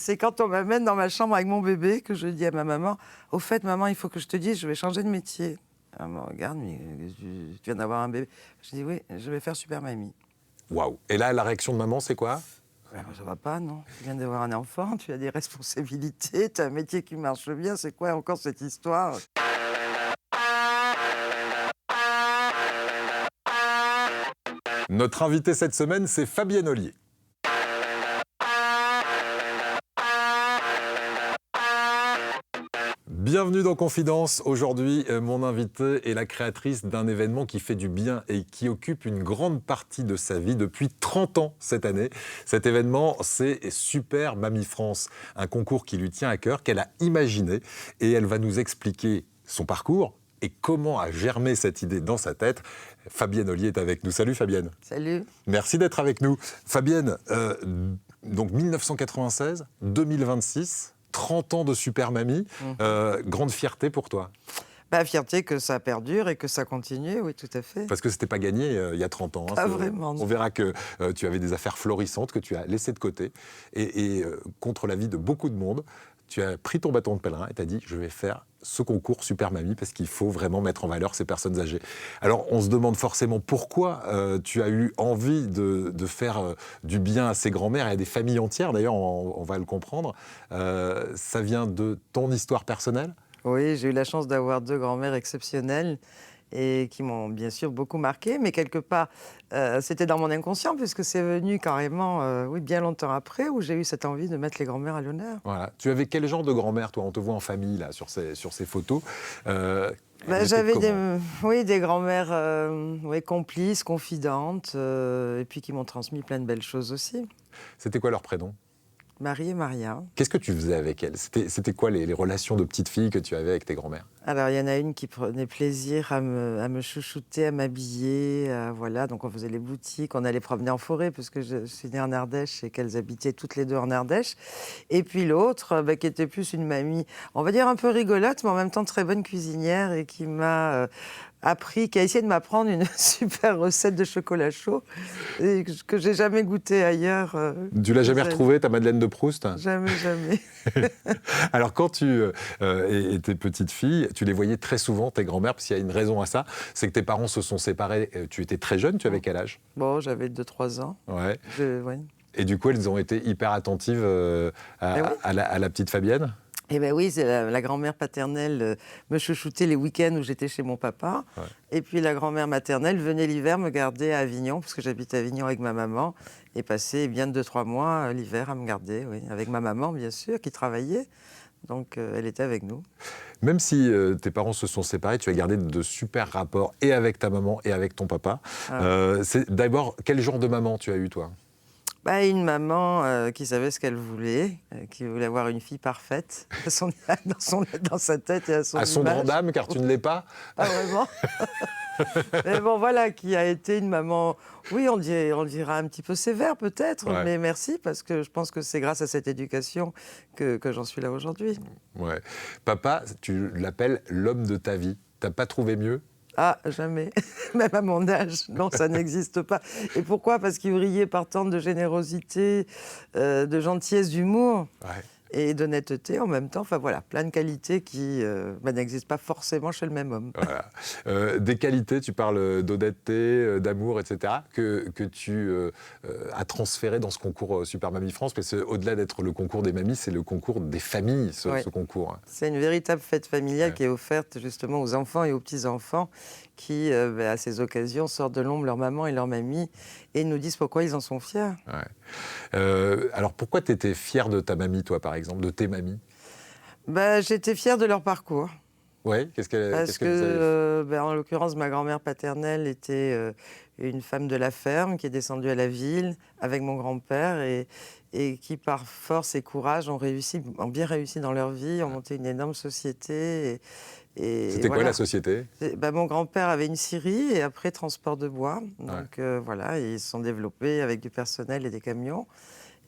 C'est quand on m'amène dans ma chambre avec mon bébé que je dis à ma maman, « Au fait, maman, il faut que je te dise, je vais changer de métier. » Elle me regarde, mais tu viens d'avoir un bébé. Je dis, oui, je vais faire super mamie. Waouh. Et là, la réaction de maman, c'est quoi? Ça va pas, non? Tu viens d'avoir un enfant, tu as des responsabilités, tu as un métier qui marche bien, c'est quoi encore cette histoire? Notre invité cette semaine, c'est Fabienne Ollier. Bienvenue dans Confidence. Aujourd'hui, mon invité est la créatrice d'un événement qui fait du bien et qui occupe une grande partie de sa vie depuis 30 ans cette année. Cet événement, c'est Super Mamie France, un concours qui lui tient à cœur, qu'elle a imaginé, et elle va nous expliquer son parcours et comment a germé cette idée dans sa tête. Fabienne Ollier est avec nous. Salut Fabienne. Salut. Merci d'être avec nous. Fabienne, donc 1996, 2026... 30 ans de Super Mamie, grande fierté pour toi? Fierté que ça perdure et que ça continue, oui, tout à fait. Parce que c'était pas gagné il y a 30 ans. Pas vraiment. On verra que tu avais des affaires florissantes que tu as laissées de côté. Et contre l'avis de beaucoup de monde, tu as pris ton bâton de pèlerin et tu as dit, je vais faire ce concours Super Mamie parce qu'il faut vraiment mettre en valeur ces personnes âgées. Alors, on se demande forcément pourquoi tu as eu envie de faire du bien à ces grands-mères et à des familles entières. D'ailleurs, on va le comprendre. Ça vient de ton histoire personnelle? Oui, j'ai eu la chance d'avoir 2 grands-mères exceptionnelles et qui m'ont bien sûr beaucoup marqué, mais quelque part, c'était dans mon inconscient puisque c'est venu carrément, oui, bien longtemps après où j'ai eu cette envie de mettre les grands-mères à l'honneur. Voilà. Tu avais quel genre de grand-mère, toi? On te voit en famille, là, sur ces photos. J'avais des grands-mères oui, complices, confidentes, et puis qui m'ont transmis plein de belles choses aussi. C'était quoi leur prénom? Marie et Maria. Qu'est-ce que tu faisais avec elles? C'était quoi les relations de petite fille que tu avais avec tes grands-mères? Alors, il y en a une qui prenait plaisir à me chouchouter, à m'habiller, voilà. Donc, on faisait les boutiques, on allait promener en forêt, parce que je suis née en Ardèche et qu'elles habitaient toutes les deux en Ardèche. Et puis l'autre, qui était plus une mamie, on va dire un peu rigolote, mais en même temps très bonne cuisinière et qui m'a qui a essayé de m'apprendre une super recette de chocolat chaud et que j'ai jamais goûté ailleurs. Tu l'as jamais retrouvée, ta Madeleine de Proust? Jamais, jamais. Alors, quand tu étais petite fille, tu les voyais très souvent, tes grands-mères, parce qu'il y a une raison à ça, c'est que tes parents se sont séparés. Tu étais très jeune, tu avais quel âge? Bon, j'avais 2-3 ans. Ouais. Ouais. Et du coup, elles ont été hyper attentives à la petite Fabienne? Eh bien oui, c'est la grand-mère paternelle me chouchoutait les week-ends où j'étais chez mon papa. Ouais. Et puis la grand-mère maternelle venait l'hiver me garder à Avignon, parce que j'habite à Avignon avec ma maman, et passait bien 2-3 mois l'hiver à me garder, oui, avec ma maman bien sûr, qui travaillait. Donc elle était avec nous. Même si tes parents se sont séparés, tu as gardé de super rapports et avec ta maman et avec ton papa. D'abord, quel genre de maman tu as eu, toi? Une maman qui savait ce qu'elle voulait, qui voulait avoir une fille parfaite dans sa tête et à son image. À son grande âme, car tu ne l'es pas. Ah, vraiment? Mais bon, voilà, qui a été une maman, oui, on dira un petit peu sévère peut-être, ouais. Mais merci, parce que je pense que c'est grâce à cette éducation que j'en suis là aujourd'hui. Ouais. Papa, tu l'appelles l'homme de ta vie. T'as pas trouvé mieux? Ah, jamais. Même à mon âge. Non, ça n'existe pas. Et pourquoi? Parce qu'il brillait par tant de générosité, de gentillesse, d'humour. Ouais. Et d'honnêteté en même temps. Enfin voilà, plein de qualités qui n'existent pas forcément chez le même homme. Voilà. Des qualités, tu parles d'honnêteté, d'amour, etc., que tu as transféré dans ce concours Super Mamie France, parce qu'au-delà d'être le concours des mamies, c'est le concours des familles, ce concours. C'est une véritable fête familiale qui est offerte justement aux enfants et aux petits-enfants qui, à ces occasions, sortent de l'ombre leur maman et leur mamie et nous disent pourquoi ils en sont fiers. Ouais. Alors pourquoi tu étais fière de ta mamie, toi, par exemple, de tes mamies? J'étais fière de leur parcours. Oui, qu'est-ce que vous avez... en l'occurrence, ma grand-mère paternelle était une femme de la ferme qui est descendue à la ville avec mon grand-père et qui, par force et courage, ont bien réussi dans leur vie, ont monté une énorme société. C'était quoi la société? Mon grand-père avait une scierie et après transport de bois. Donc voilà, ils se sont développés avec du personnel et des camions.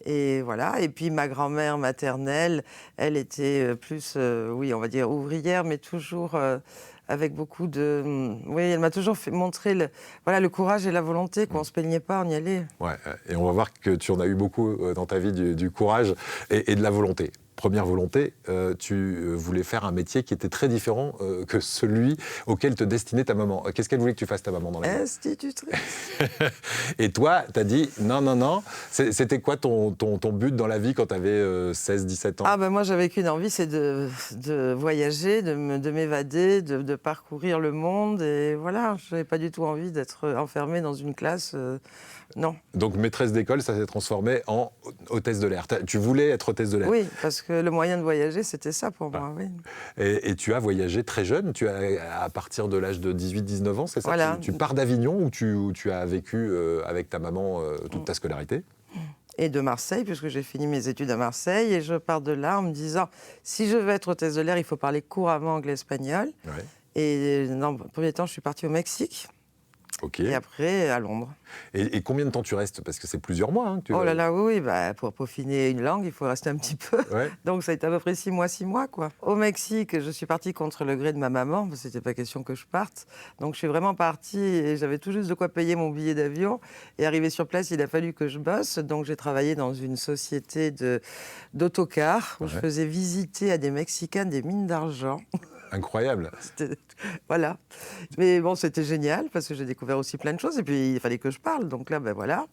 Et voilà. Et puis ma grand-mère maternelle, elle était plus, oui, on va dire ouvrière, mais toujours avec beaucoup de... Oui, elle m'a toujours montré le courage et la volonté, qu'on ne se plaignait pas, on y allait. Ouais, et on va voir que tu en as eu beaucoup dans ta vie, du courage et de la volonté. Première volonté, tu voulais faire un métier qui était très différent que celui auquel te destinait ta maman. Qu'est-ce qu'elle voulait que tu fasses, ta maman, dans la vie? Institutrice. Et toi, tu as dit non. C'était quoi ton but dans la vie quand tu avais 16-17 ans? Ah ben moi, j'avais qu'une envie, c'est de voyager, de m'évader, de parcourir le monde. Et voilà, je n'avais pas du tout envie d'être enfermée dans une classe. Non. Donc maîtresse d'école, ça s'est transformé en hôtesse de l'air. Tu voulais être hôtesse de l'air? Oui, parce que le moyen de voyager, c'était ça pour moi, oui. Et tu as voyagé très jeune, à partir de l'âge de 18-19 ans, c'est ça? Voilà. Tu pars d'Avignon où tu as vécu avec ta maman toute ta scolarité? Et de Marseille, puisque j'ai fini mes études à Marseille. Et je pars de là en me disant, si je veux être hôtesse de l'air, il faut parler couramment anglais-espagnol. Ouais. Et dans le premier temps, je suis partie au Mexique. Ok. Et après, à Londres. Et combien de temps tu restes? Parce que c'est plusieurs mois. Que tu Oh là là, oui, bah, pour peaufiner une langue, il faut rester un petit peu. Ouais. Donc ça a été à peu près 6 mois, quoi. Au Mexique, je suis partie contre le gré de ma maman, parce que c'était pas question que je parte. Donc je suis vraiment partie et j'avais tout juste de quoi payer mon billet d'avion. Et arrivé sur place, il a fallu que je bosse. Donc j'ai travaillé dans une société d'autocars où je faisais visiter à des Mexicains des mines d'argent. Incroyable. Voilà. Mais bon, c'était génial parce que j'ai découvert aussi plein de choses et puis il fallait que je parle. Donc là, ben voilà.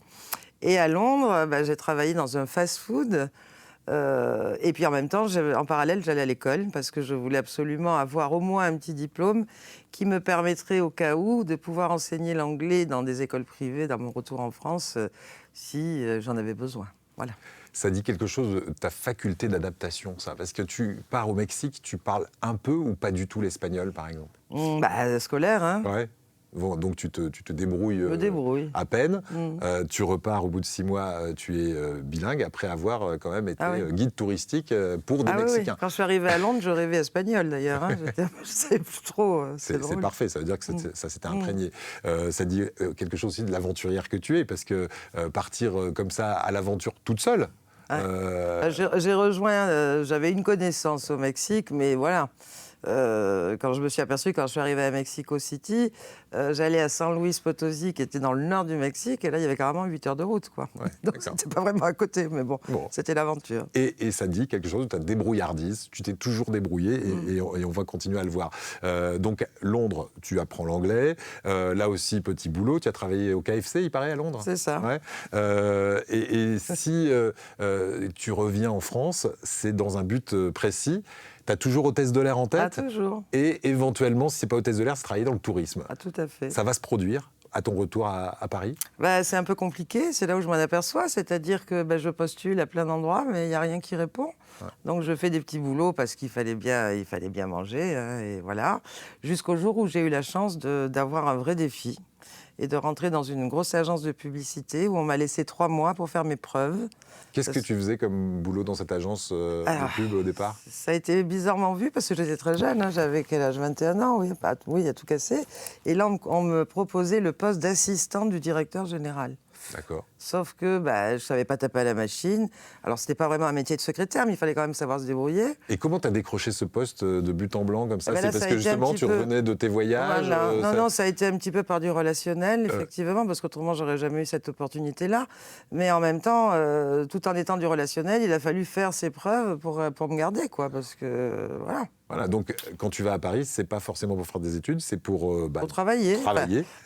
Et à Londres, j'ai travaillé dans un fast-food. Et puis en même temps, en parallèle, j'allais à l'école parce que je voulais absolument avoir au moins un petit diplôme qui me permettrait au cas où de pouvoir enseigner l'anglais dans des écoles privées dans mon retour en France si j'en avais besoin. Voilà. Ça dit quelque chose de ta faculté d'adaptation, ça? Parce que tu pars au Mexique, tu parles un peu ou pas du tout l'espagnol, par exemple? Scolaire, hein. Ouais. Bon, donc tu te débrouilles, Je me débrouille. à peine. Tu repars au bout de 6 mois, tu es bilingue, après avoir quand même été guide touristique pour des Mexicains. Oui. Quand je suis arrivée à Londres, je rêvais espagnol d'ailleurs. Hein. Je ne savais plus trop. C'est parfait, ça veut dire que ça s'était imprégné. Ça dit quelque chose aussi de l'aventurière que tu es, parce que partir comme ça à l'aventure toute seule... J'ai rejoint, j'avais une connaissance au Mexique, mais voilà. Quand je me suis aperçue, quand je suis arrivée à Mexico City, j'allais à San Luis Potosí, qui était dans le nord du Mexique, et là, il y avait carrément 8 heures de route, quoi. Ouais, donc, c'était pas vraiment à côté, mais bon. C'était l'aventure. Et ça dit quelque chose de ta débrouillardise. Tu t'es toujours débrouillé, et on va continuer à le voir. Donc, Londres, tu apprends l'anglais. Là aussi, petit boulot. Tu as travaillé au KFC, il paraît, à Londres? C'est ça. Ouais. Et si tu reviens en France, c'est dans un but précis. Tu as toujours hôtesse de l'air en tête? Ah, toujours. Et éventuellement, si ce n'est pas hôtesse de l'air, c'est travailler dans le tourisme. Ah, tout à fait. Ça va se produire à ton retour à Paris? C'est un peu compliqué, c'est là où je m'en aperçois. C'est-à-dire que je postule à plein d'endroits, mais il n'y a rien qui répond. Ouais. Donc je fais des petits boulots parce qu'il fallait bien manger. Hein, et voilà. Jusqu'au jour où j'ai eu la chance d'avoir un vrai défi et de rentrer dans une grosse agence de publicité où on m'a laissé 3 mois pour faire mes preuves. Qu'est-ce que tu faisais comme boulot dans cette agence de pub au départ? Ça a été bizarrement vu parce que j'étais très jeune, hein, j'avais quel âge, 21 ans, oui, il y a tout cassé. Et là, on me proposait le poste d'assistante du directeur général. D'accord. Sauf que je ne savais pas taper à la machine. Alors, ce n'était pas vraiment un métier de secrétaire, mais il fallait quand même savoir se débrouiller. Et comment tu as décroché ce poste de but en blanc comme ça? C'est parce que justement, tu revenais de tes voyages? Voilà. Non, ça a été un petit peu par du relationnel, effectivement, parce qu'autrement, j'aurais jamais eu cette opportunité-là. Mais en même temps, tout en étant du relationnel, il a fallu faire ses preuves pour me garder, quoi, parce que, voilà. Voilà, donc quand tu vas à Paris, c'est pas forcément pour faire des études, c'est pour travailler.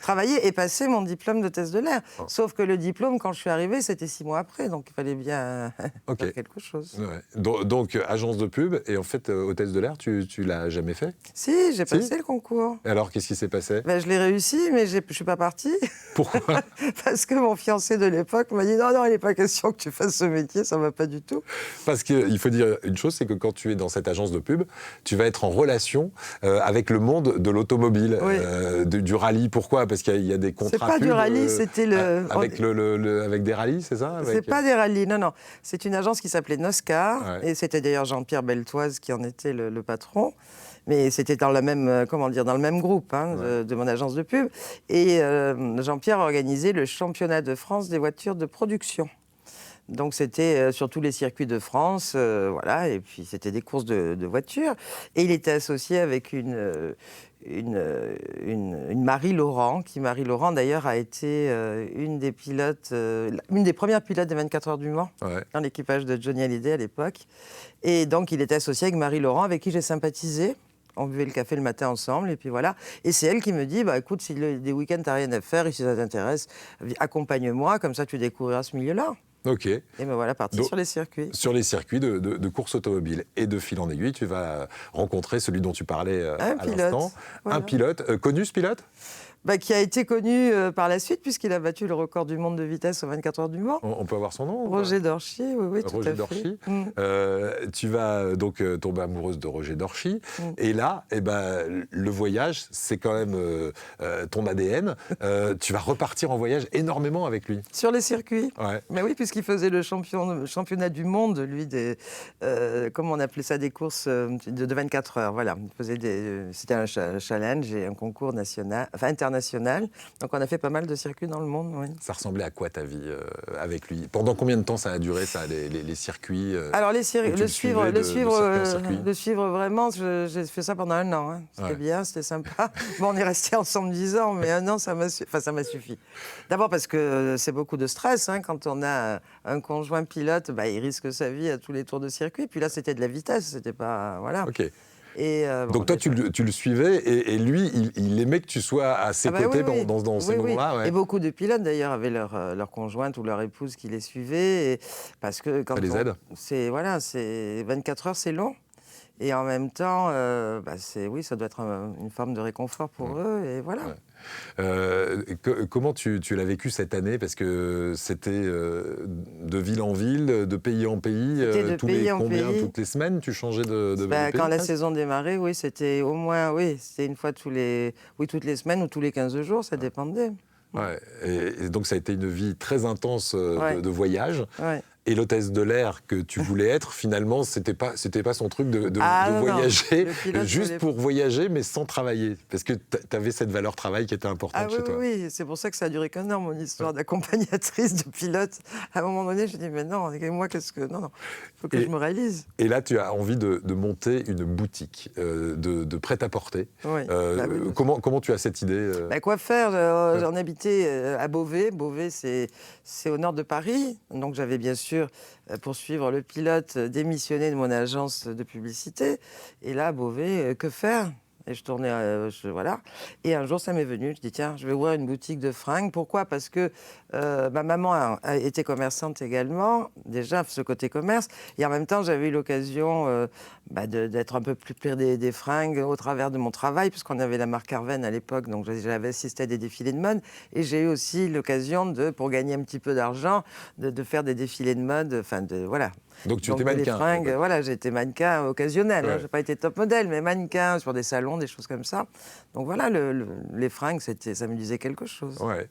Travailler et passer mon diplôme d'hôtesse de l'air. Oh. Sauf que le diplôme, quand je suis arrivée, c'était 6 mois après, donc il fallait bien faire quelque chose. Ouais. Donc agence de pub, et en fait, hôtesse de l'air, tu l'as jamais fait? Si, j'ai passé le concours. Et alors, qu'est-ce qui s'est passé? Je l'ai réussi, mais je suis pas partie. Pourquoi? Parce que mon fiancé de l'époque m'a dit non, il n'est pas question que tu fasses ce métier, ça va pas du tout. Parce qu'il faut dire une chose, c'est que quand tu es dans cette agence de pub, tu vas être en relation avec le monde de l'automobile, du rallye. Pourquoi? Parce qu'il y a des contrats. C'est pas du rallye, c'était avec des rallyes, c'est ça? C'est pas des rallyes, non. C'est une agence qui s'appelait Noscar, et c'était d'ailleurs Jean-Pierre Beltoise qui en était le patron. Mais c'était dans le même groupe de mon agence de pub. Et Jean-Pierre a organisé le championnat de France des voitures de production. Donc c'était sur tous les circuits de France, voilà, et puis c'était des courses de voitures. Et il était associé avec une Marie Laurent, qui Marie Laurent d'ailleurs a été une des pilotes, une des premières pilotes des 24 heures du Mans, Ouais. dans l'équipage de Johnny Hallyday à l'époque. Et donc il était associé avec Marie Laurent, avec qui j'ai sympathisé. On buvait le café le matin ensemble, et puis voilà. Et c'est elle qui me dit, bah écoute, si des week-ends t'as rien à faire, et si ça t'intéresse, accompagne-moi, comme ça tu découvriras ce milieu-là. Ok. Et me voilà parti Donc, sur les circuits. sur les circuits de course automobile. Et de fil en aiguille, tu vas rencontrer celui dont tu parlais Un à pilote, l'instant. voilà. Un pilote. Connu ce pilote? Qui a été connu par la suite, puisqu'il a battu le record du monde de vitesse aux 24 heures du Mans. On peut avoir son nom? Roger Dorchy, oui, tout Roger à fait. Dorchy. Mm. Tu vas donc tomber amoureuse de Roger Dorchy. Et là, le voyage, c'est quand même ton ADN. Tu vas repartir en voyage énormément avec lui. Sur les circuits. Ouais. Mais oui, puisqu'il faisait le championnat du monde, lui, comment on appelait ça, des courses de 24 heures. Voilà. C'était un challenge et un concours national, enfin international. Donc on a fait pas mal de circuits dans le monde. Oui. Ça ressemblait à quoi ta vie avec lui? Pendant combien de temps ça a duré, ça, les circuits Alors le suivais suivre vraiment, j'ai fait ça pendant 1 an. Hein. C'était Ouais. bien, c'était sympa. Bon, on est restés ensemble 10 ans, mais 1 an, ça m'a suffi. D'abord parce que c'est beaucoup de stress. Hein. Quand on a un conjoint pilote, il risque sa vie à tous les tours de circuit. Puis là, c'était de la vitesse, c'était pas... Voilà. Ok. Et, Donc toi, tu le suivais et lui, il aimait que tu sois à ses côtés oui. dans ces moments-là. Ouais. Et beaucoup de pilotes, d'ailleurs, avaient leur conjointe ou leur épouse qui les suivait. Parce que quand Ça les aide. c'est 24 heures, c'est long. Et en même temps, ça doit être une forme de réconfort pour eux. Et voilà. Ouais. Comment tu l'as vécu cette année? Parce que c'était de ville en ville, de pays en pays, toutes les semaines, tu changeais de pays? Quand la saison démarrait, oui, c'était au moins, c'était une fois toutes les semaines ou tous les 15 jours, ça dépendait. Ouais. Et donc ça a été une vie très intense de voyage. Ouais. Et l'hôtesse de l'air que tu voulais être, finalement, c'était pas son truc de voyager, juste pour voyager, mais sans travailler. Parce que tu avais cette valeur travail qui était importante chez toi. Oui, c'est pour ça que ça a duré qu'1 an, mon histoire d'accompagnatrice, de pilote. À un moment donné, je dis, mais non, moi, il faut que je me réalise. Et là, tu as envie de monter une boutique de prêt-à-porter. Oui. Comment tu as cette idée Quoi faire J'en habitais à Beauvais. Beauvais, c'est au nord de Paris. Donc, j'avais bien sûr, pour suivre le pilote, démissionné de mon agence de publicité. Et là, à Beauvais, que faire? Et je tournais, voilà. Et un jour, ça m'est venu. Je dis, tiens, je vais ouvrir une boutique de fringues. Pourquoi? Parce que ma maman a été commerçante également, déjà, ce côté commerce. Et en même temps, j'avais eu l'occasion d'être un peu plus près des fringues au travers de mon travail, puisqu'on avait la marque Arven à l'époque. Donc, j'avais assisté à des défilés de mode. Et j'ai eu aussi l'occasion, pour gagner un petit peu d'argent, de faire des défilés de mode. Voilà. Donc tu étais mannequin. Les fringues, voilà, j'étais mannequin occasionnel. Ouais. Je n'ai pas été top modèle, mais mannequin sur des salons, des choses comme ça. Donc voilà, les fringues, ça me disait quelque chose. Ouais.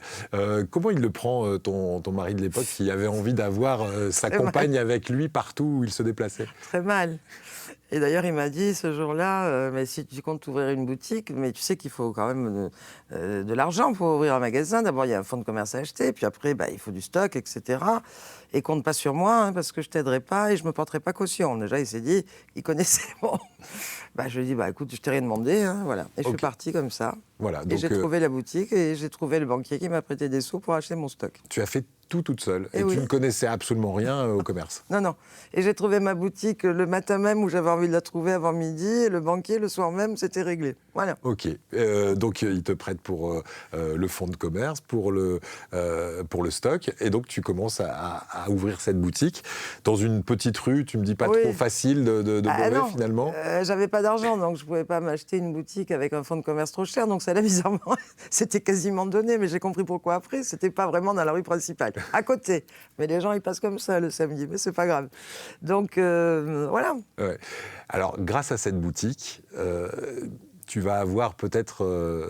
Comment il le prend, ton mari de l'époque, qui avait envie d'avoir sa compagne avec lui partout où il se déplaçait? Très mal. Et d'ailleurs, il m'a dit ce jour-là, mais si tu comptes ouvrir une boutique, mais tu sais qu'il faut quand même de l'argent pour ouvrir un magasin. D'abord, il y a un fonds de commerce à acheter, puis après, il faut du stock, etc. Et compte pas sur moi, parce que je t'aiderai pas et je me porterai pas caution. Déjà, il s'est dit, il connaissait bon. Je lui ai dit, écoute, je t'ai rien demandé, voilà. Et je suis parti comme ça. Voilà, et j'ai trouvé la boutique et j'ai trouvé le banquier qui m'a prêté des sous pour acheter mon stock. Tu as fait tout toute seule et oui. Tu ne connaissais absolument rien au commerce. Non. Et j'ai trouvé ma boutique le matin même où j'avais envie de la trouver avant midi et le banquier le soir même, c'était réglé. Voilà. Ok. Donc il te prête pour le fonds de commerce, pour le stock et donc tu commences à ouvrir cette boutique dans une petite rue, tu me dis pas trop facile de Beauvais finalement. J'avais pas d'argent donc je pouvais pas m'acheter une boutique avec un fonds de commerce trop cher, donc ça là bizarrement c'était quasiment donné, mais j'ai compris pourquoi après, c'était pas vraiment dans la rue principale, à côté. Mais les gens ils passent comme ça le samedi, mais c'est pas grave. Donc voilà. Ouais. Alors grâce à cette boutique, tu vas avoir peut-être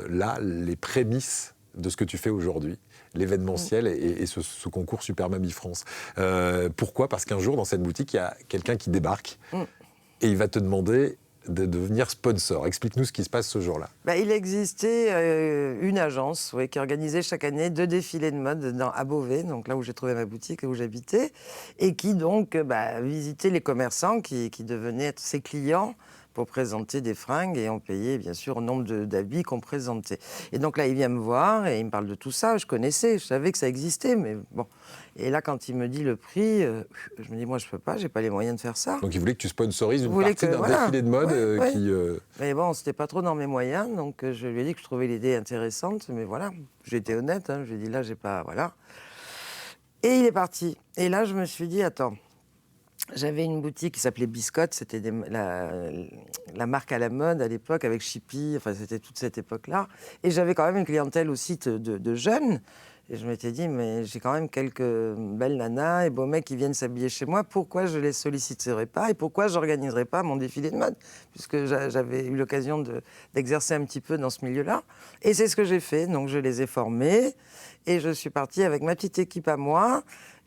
là les prémices de ce que tu fais aujourd'hui, l'événementiel et ce concours Super Mamie France. Pourquoi? Parce qu'un jour dans cette boutique, il y a quelqu'un qui débarque et il va te demander de devenir sponsor. Explique-nous ce qui se passe ce jour-là. Il existait une agence qui organisait chaque année 2 défilés de mode à Beauvais, donc là où j'ai trouvé ma boutique et où j'habitais, et qui donc visitait les commerçants qui devenaient être ses clients pour présenter des fringues, et on payait bien sûr au nombre d'habits qu'on présentait. Et donc là, il vient me voir et il me parle de tout ça. Je connaissais, je savais que ça existait, mais bon. Et là, quand il me dit le prix, je me dis, moi, je peux pas, j'ai pas les moyens de faire ça. Donc il voulait que tu sponsorises une partie d'un défilé de mode qui... Mais bon, c'était pas trop dans mes moyens, donc je lui ai dit que je trouvais l'idée intéressante, mais voilà, j'étais honnête, je lui ai dit là, j'ai pas... Voilà. Et il est parti. Et là, je me suis dit, attends, j'avais une boutique qui s'appelait Biscotte, c'était la marque à la mode à l'époque, avec Chippy, enfin c'était toute cette époque-là. Et j'avais quand même une clientèle aussi de jeunes. Et je m'étais dit, mais j'ai quand même quelques belles nanas et beaux mecs qui viennent s'habiller chez moi. Pourquoi je les solliciterais pas et pourquoi j'organiserais pas mon défilé de mode? Puisque j'avais eu l'occasion d'exercer un petit peu dans ce milieu-là. Et c'est ce que j'ai fait. Donc je les ai formés et je suis partie avec ma petite équipe à moi.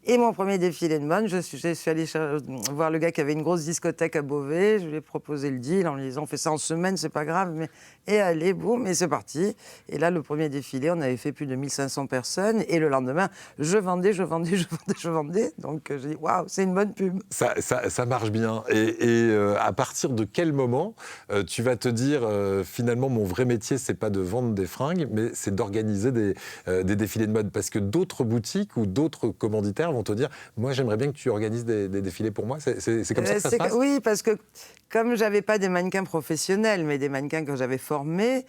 Et mon premier défilé de mode, je suis allée voir le gars qui avait une grosse discothèque à Beauvais. Je lui ai proposé le deal en lui disant, on fait ça en semaine, c'est pas grave. Et allez, boum, et c'est parti. Et là, le premier défilé, on avait fait plus de 1500 personnes. Et le lendemain, je vendais. Donc j'ai dit, waouh, c'est une bonne pub. Ça marche bien. Et à partir de quel moment tu vas te dire, finalement, mon vrai métier, c'est pas de vendre des fringues, mais c'est d'organiser des défilés de mode? Parce que d'autres boutiques ou d'autres commanditaires vont te dire, moi j'aimerais bien que tu organises des défilés pour moi. C'est comme ça que ça se passe? Oui, parce que comme j'avais pas des mannequins professionnels, mais des mannequins que j'avais formés,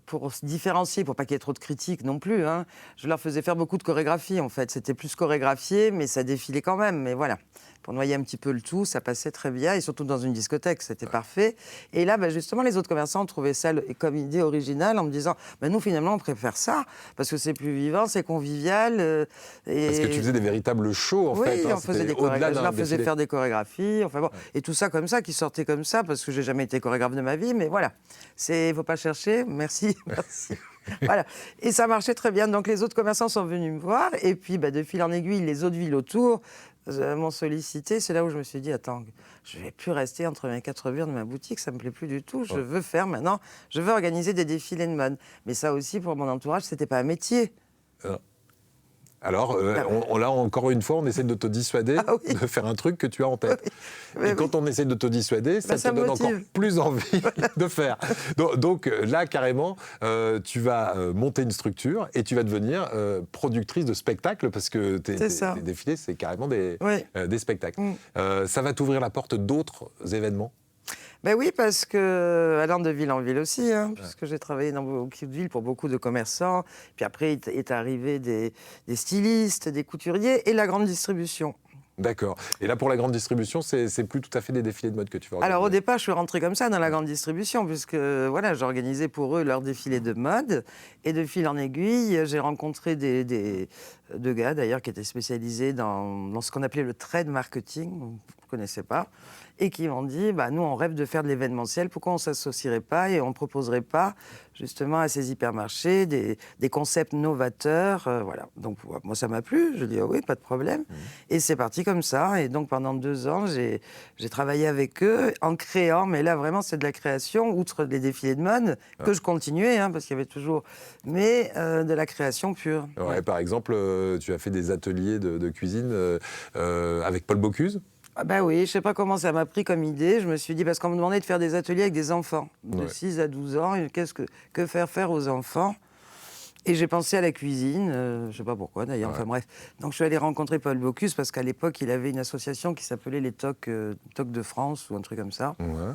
pour se différencier, pour pas qu'il y ait trop de critiques non plus, je leur faisais faire beaucoup de chorégraphie en fait. C'était plus chorégraphié, mais ça défilait quand même. Mais voilà, pour noyer un petit peu le tout, ça passait très bien, et surtout dans une discothèque, c'était parfait. Et là, justement, les autres commerçants ont trouvé ça comme idée originale en me disant, nous finalement on préfère ça, parce que c'est plus vivant, c'est convivial. Parce que tu faisais des véritables shows, en fait. Oui, on faisait des chorégraphies. Je leur faisais faire des chorégraphies. Enfin bon, et tout ça comme ça, qui sortait comme ça, parce que j'ai jamais été chorégraphe de ma vie, mais voilà. Il faut pas chercher. Merci. Voilà. Et ça marchait très bien. Donc les autres commerçants sont venus me voir, et puis de fil en aiguille, les autres villes autour m'ont sollicité. C'est là où je me suis dit, attends, je vais plus rester entre mes 4 murs de ma boutique, ça me plaît plus du tout. Je veux faire maintenant, je veux organiser des défilés de mode. Mais ça aussi, pour mon entourage, c'était pas un métier. Alors, là, encore une fois, on essaie de te dissuader de faire un truc que tu as en tête. Et quand on essaie de te dissuader, ça te donne encore plus envie de faire. Donc là, carrément, tu vas monter une structure et tu vas devenir productrice de spectacles, parce que tes défilés, c'est carrément des spectacles. Ça va t'ouvrir la porte d'autres événements? Oui, parce que allant de ville en ville aussi, puisque j'ai travaillé dans beaucoup de villes pour beaucoup de commerçants. Puis après, est arrivé des stylistes, des couturiers et la grande distribution. D'accord. Et là, pour la grande distribution, c'est plus tout à fait des défilés de mode que tu vas organiser? Alors, au départ, je suis rentrée comme ça dans la grande distribution, puisque j'organisais pour eux leur défilé de mode. Et de fil en aiguille, j'ai rencontré deux gars, d'ailleurs, qui étaient spécialisés dans ce qu'on appelait le trade marketing, vous ne connaissez pas, et qui m'ont dit, nous, on rêve de faire de l'événementiel, pourquoi on ne s'associerait pas et on ne proposerait pas, justement, à ces hypermarchés des concepts novateurs, voilà. Donc, moi, ça m'a plu, je dis, oui, pas de problème. Et c'est parti comme ça, et donc, pendant 2 ans, j'ai travaillé avec eux, en créant, mais là, vraiment, c'est de la création, outre les défilés de mode, que je continuais, parce qu'il y avait toujours, mais de la création pure. Ouais. Par exemple, tu as fait des ateliers de cuisine avec Paul Bocuse? Oui, je ne sais pas comment ça m'a pris comme idée. Je me suis dit, parce qu'on me demandait de faire des ateliers avec des enfants de 6 à 12 ans. Et que faire aux enfants? Et j'ai pensé à la cuisine, je ne sais pas pourquoi d'ailleurs, enfin bref. Donc je suis allée rencontrer Paul Bocuse, parce qu'à l'époque, il avait une association qui s'appelait les TOC de France, ou un truc comme ça. Ouais.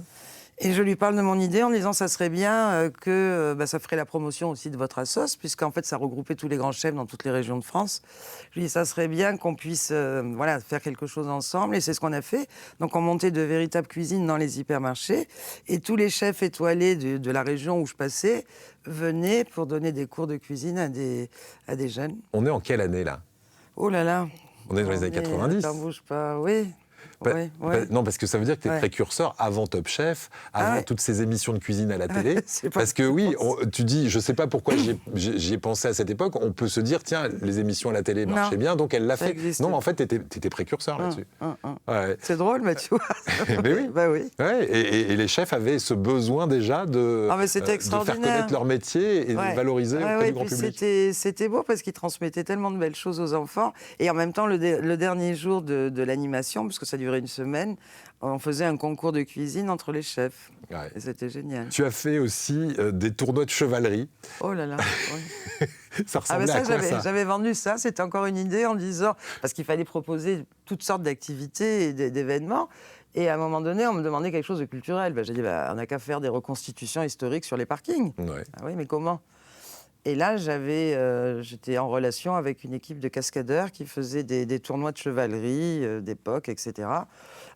Et je lui parle de mon idée en disant, ça serait bien que ça ferait la promotion aussi de votre assos, puisqu'en fait, ça regroupait tous les grands chefs dans toutes les régions de France. Je lui dis, ça serait bien qu'on puisse faire quelque chose ensemble, et c'est ce qu'on a fait. Donc, on montait de véritables cuisines dans les hypermarchés, et tous les chefs étoilés de la région où je passais venaient pour donner des cours de cuisine à des jeunes. On est en quelle année, là? Oh là là. On est dans les années 90. T'en bouge pas, oui. Non, parce que ça veut dire que tu es précurseur avant Top Chef, avant toutes ces émissions de cuisine à la télé. Parce que oui, tu dis, je ne sais pas pourquoi j'y ai pensé à cette époque, on peut se dire, tiens, les émissions à la télé marchaient bien, donc elle l'a fait. Non, en fait, tu étais précurseur là-dessus. C'est drôle, mais tu vois. Mais oui. Oui. Ouais, et les chefs avaient ce besoin déjà de faire connaître leur métier et de valoriser auprès du grand public. C'était beau parce qu'ils transmettaient tellement de belles choses aux enfants. Et en même temps, le dernier jour de l'animation, parce que ça durait une semaine, on faisait un concours de cuisine entre les chefs. Ouais. Et c'était génial. Tu as fait aussi des tournois de chevalerie. Oh là là, oui. Ça ressemblait à quoi, ça ? J'avais vendu ça, c'était encore une idée en disant... Parce qu'il fallait proposer toutes sortes d'activités et d'événements. Et à un moment donné, on me demandait quelque chose de culturel. J'ai dit, on n'a qu'à faire des reconstitutions historiques sur les parkings. Ouais. Ah oui, mais comment ? Et là, j'étais en relation avec une équipe de cascadeurs qui faisaient des tournois de chevalerie d'époque, etc.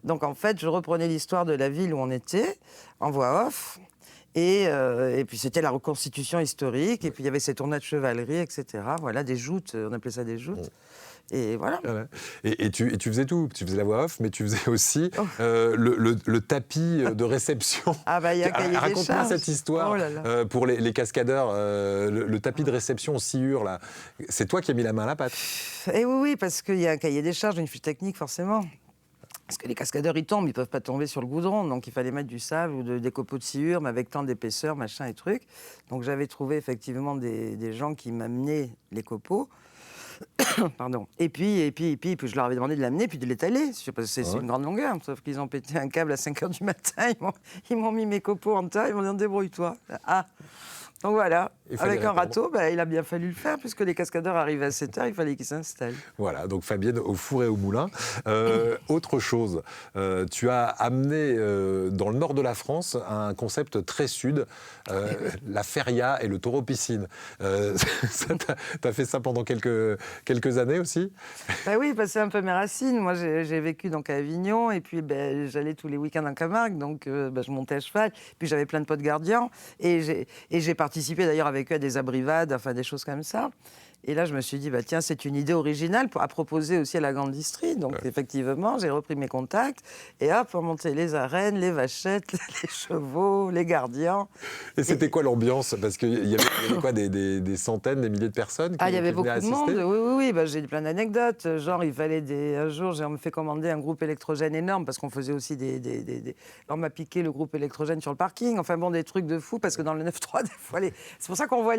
Donc, en fait, je reprenais l'histoire de la ville où on était, en voix off. Et puis, c'était la reconstitution historique. Et puis, il y avait ces tournois de chevalerie, etc. Voilà, des joutes, on appelait ça des joutes. Et voilà. Et tu faisais tout. Tu faisais la voix off, mais tu faisais aussi le tapis de réception. Il y a cahier des charges. Raconte-moi cette histoire pour les cascadeurs. Le tapis de réception au sciure, là. C'est toi qui as mis la main à la pâte. Et oui, parce qu'il y a un cahier des charges, une fiche technique, forcément. Parce que les cascadeurs, ils tombent, ils ne peuvent pas tomber sur le goudron. Donc, il fallait mettre du sable ou des copeaux de sciure, mais avec tant d'épaisseur, machin et trucs. Donc, j'avais trouvé effectivement des gens qui m'amenaient les copeaux. Pardon. Et puis, je leur avais demandé de l'amener puis de l'étaler. C'est une grande longueur. Sauf qu'ils ont pété un câble à 5h du matin. Ils m'ont mis mes copeaux en tas. Ils m'ont dit, débrouille-toi. Donc voilà, avec un râteau, il a bien fallu le faire, puisque les cascadeurs arrivaient à 7h, il fallait qu'ils s'installent. Voilà, donc Fabienne au four et au moulin. Autre chose, tu as amené dans le nord de la France un concept très sud, la feria et le taureau piscine. Tu as fait ça pendant quelques années aussi ? Oui, c'est un peu mes racines. Moi, j'ai vécu donc à Avignon, et puis j'allais tous les week-ends en Camargue, donc je montais à cheval, puis j'avais plein de potes gardiens, et j'ai participé d'ailleurs avec eux à des abrivades, enfin des choses comme ça. Et là, je me suis dit, tiens, c'est une idée originale à proposer aussi à la grande distrie. Donc, effectivement, j'ai repris mes contacts. Et hop, on montait les arènes, les vachettes, les chevaux, les gardiens. Et c'était quoi l'ambiance ? Parce qu'il y avait quoi, des centaines, des milliers de personnes qui il y avait beaucoup de monde. Oui. J'ai plein d'anecdotes. Genre, il fallait un jour, on me fait commander un groupe électrogène énorme parce qu'on faisait aussi on m'a piqué le groupe électrogène sur le parking. Enfin bon, des trucs de fou parce que dans le 9-3, des fois, c'est pour ça qu'on voit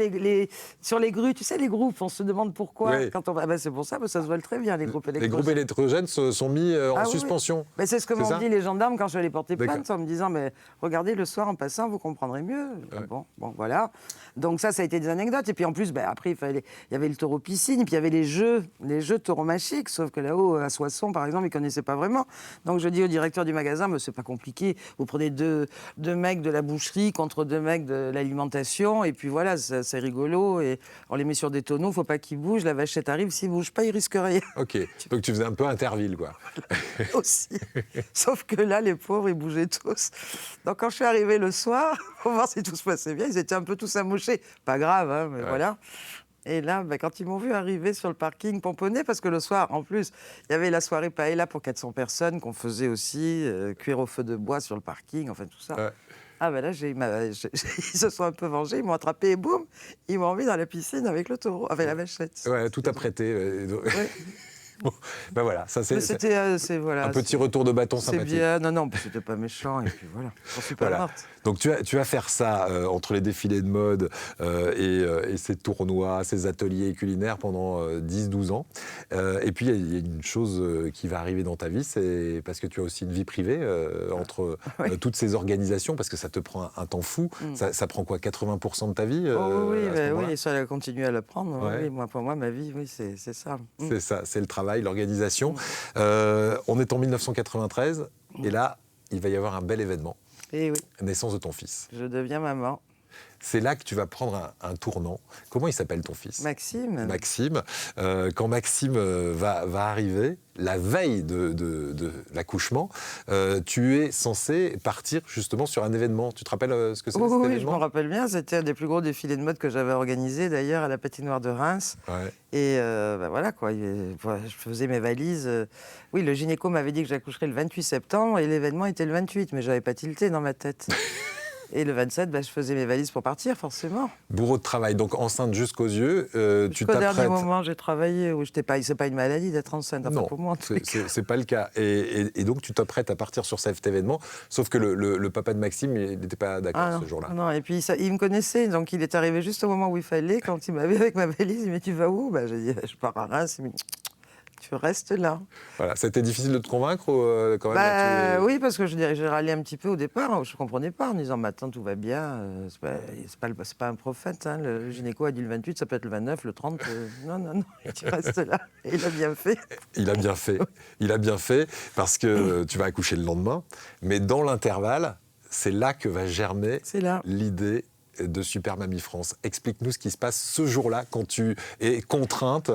sur les grues, tu sais, les groupes, on se demande pourquoi. Oui. Quand c'est pour ça, ça se voit très bien, les groupes électrogènes. Les groupes électrogènes se sont mis en suspension. Mais c'est ce que m'ont dit les gendarmes quand je les portais plainte, en me disant, mais regardez, le soir, en passant, vous comprendrez mieux. Bon, voilà. Donc ça a été des anecdotes. Et puis en plus, après, il y avait le taureau piscine, et puis il y avait les jeux tauromachiques, sauf que là-haut, à Soissons, par exemple, ils ne connaissaient pas vraiment. Donc je dis au directeur du magasin, mais c'est pas compliqué, vous prenez deux mecs de la boucherie contre 2 mecs de l'alimentation, et puis voilà, c'est rigolo, et on les met sur des tonneaux, faut pas qu'ils bougent, la vachette arrive, s'ils bougent pas, ils risquent rien. Ok, donc tu faisais un peu Interville, quoi. Aussi. Sauf que là, les pauvres, ils bougeaient tous. Donc quand je suis arrivée le soir, pour voir si tout se passait bien, ils étaient un peu tous amochés. Pas grave, hein, mais voilà. Et là, quand ils m'ont vu arriver sur le parking pomponné, parce que le soir, en plus, il y avait la soirée paella pour 400 personnes qu'on faisait aussi, cuire au feu de bois sur le parking, enfin tout ça. Ouais. Là, ils se sont un peu vengés, ils m'ont attrapé et boum, ils m'ont mis dans la piscine avec le taureau, avec la vachette. Ouais, tout apprêté. Ouais. Bon, voilà, ça c'est un petit retour de bâton sympathique. C'est bien, non, c'était pas méchant, et puis voilà, j'en suis pas morte. Donc tu vas faire ça entre les défilés de mode et ces tournois, ces ateliers culinaires pendant 10-12 ans. Et puis il y a une chose qui va arriver dans ta vie, c'est parce que tu as aussi une vie privée entre toutes ces organisations, parce que ça te prend un temps fou. Ça prend quoi, 80% de ta vie Oui, ça continue à le prendre. Ouais. Oui, pour moi, ma vie, c'est ça. C'est ça, c'est le travail, l'organisation. On est en 1993, et là, il va y avoir un bel événement. Et oui. Naissance de ton fils. Je deviens maman. c'est là que tu vas prendre un tournant. Comment il s'appelle ton fils ? Maxime. Maxime. Quand Maxime va arriver, la veille de l'accouchement, tu es censé partir justement sur un événement. Tu te rappelles ce que c'est cet Oui, événement ? je me rappelle bien. C'était un des plus gros défilés de mode que j'avais organisé d'ailleurs à la patinoire de Reims. Ouais. Et voilà quoi, je faisais mes valises. Oui, le gynéco m'avait dit que j'accoucherais le 28 septembre et l'événement était le 28, mais j'avais pas tilté dans ma tête. Et le 27, je faisais mes valises pour partir, forcément. Bourreau de travail, donc enceinte jusqu'aux yeux, tu Jusqu'au dernier t'apprêtes... moment, j'ai travaillé. C'est pas une maladie d'être enceinte, enfin, Non, pour moi en tous les cas. c'est pas le cas. Et donc tu t'apprêtes à partir sur cet événement, sauf que le papa de Maxime, il n'était pas d'accord ce jour-là. Non, et puis il me connaissait, donc il est arrivé juste au moment où il fallait. Quand il m'avait avec ma valise, il m'a dit tu vas où ? J'ai dit je pars à Reims. Il m'a dit tu restes là. Voilà, c'était difficile de te convaincre ou quand même là, Oui, parce que j'ai râlé un petit peu au départ. Je ne comprenais pas en disant mais attends, tout va bien. C'est pas un prophète. Hein. Le gynéco a dit le 28, ça peut être le 29, le 30. Non, tu restes là. Et il a bien fait. Il a bien fait. Il a bien fait parce que tu vas accoucher le lendemain. Mais dans l'intervalle, c'est là que va germer l'idée de Super Mamie France. Explique-nous ce qui se passe ce jour-là quand tu es contrainte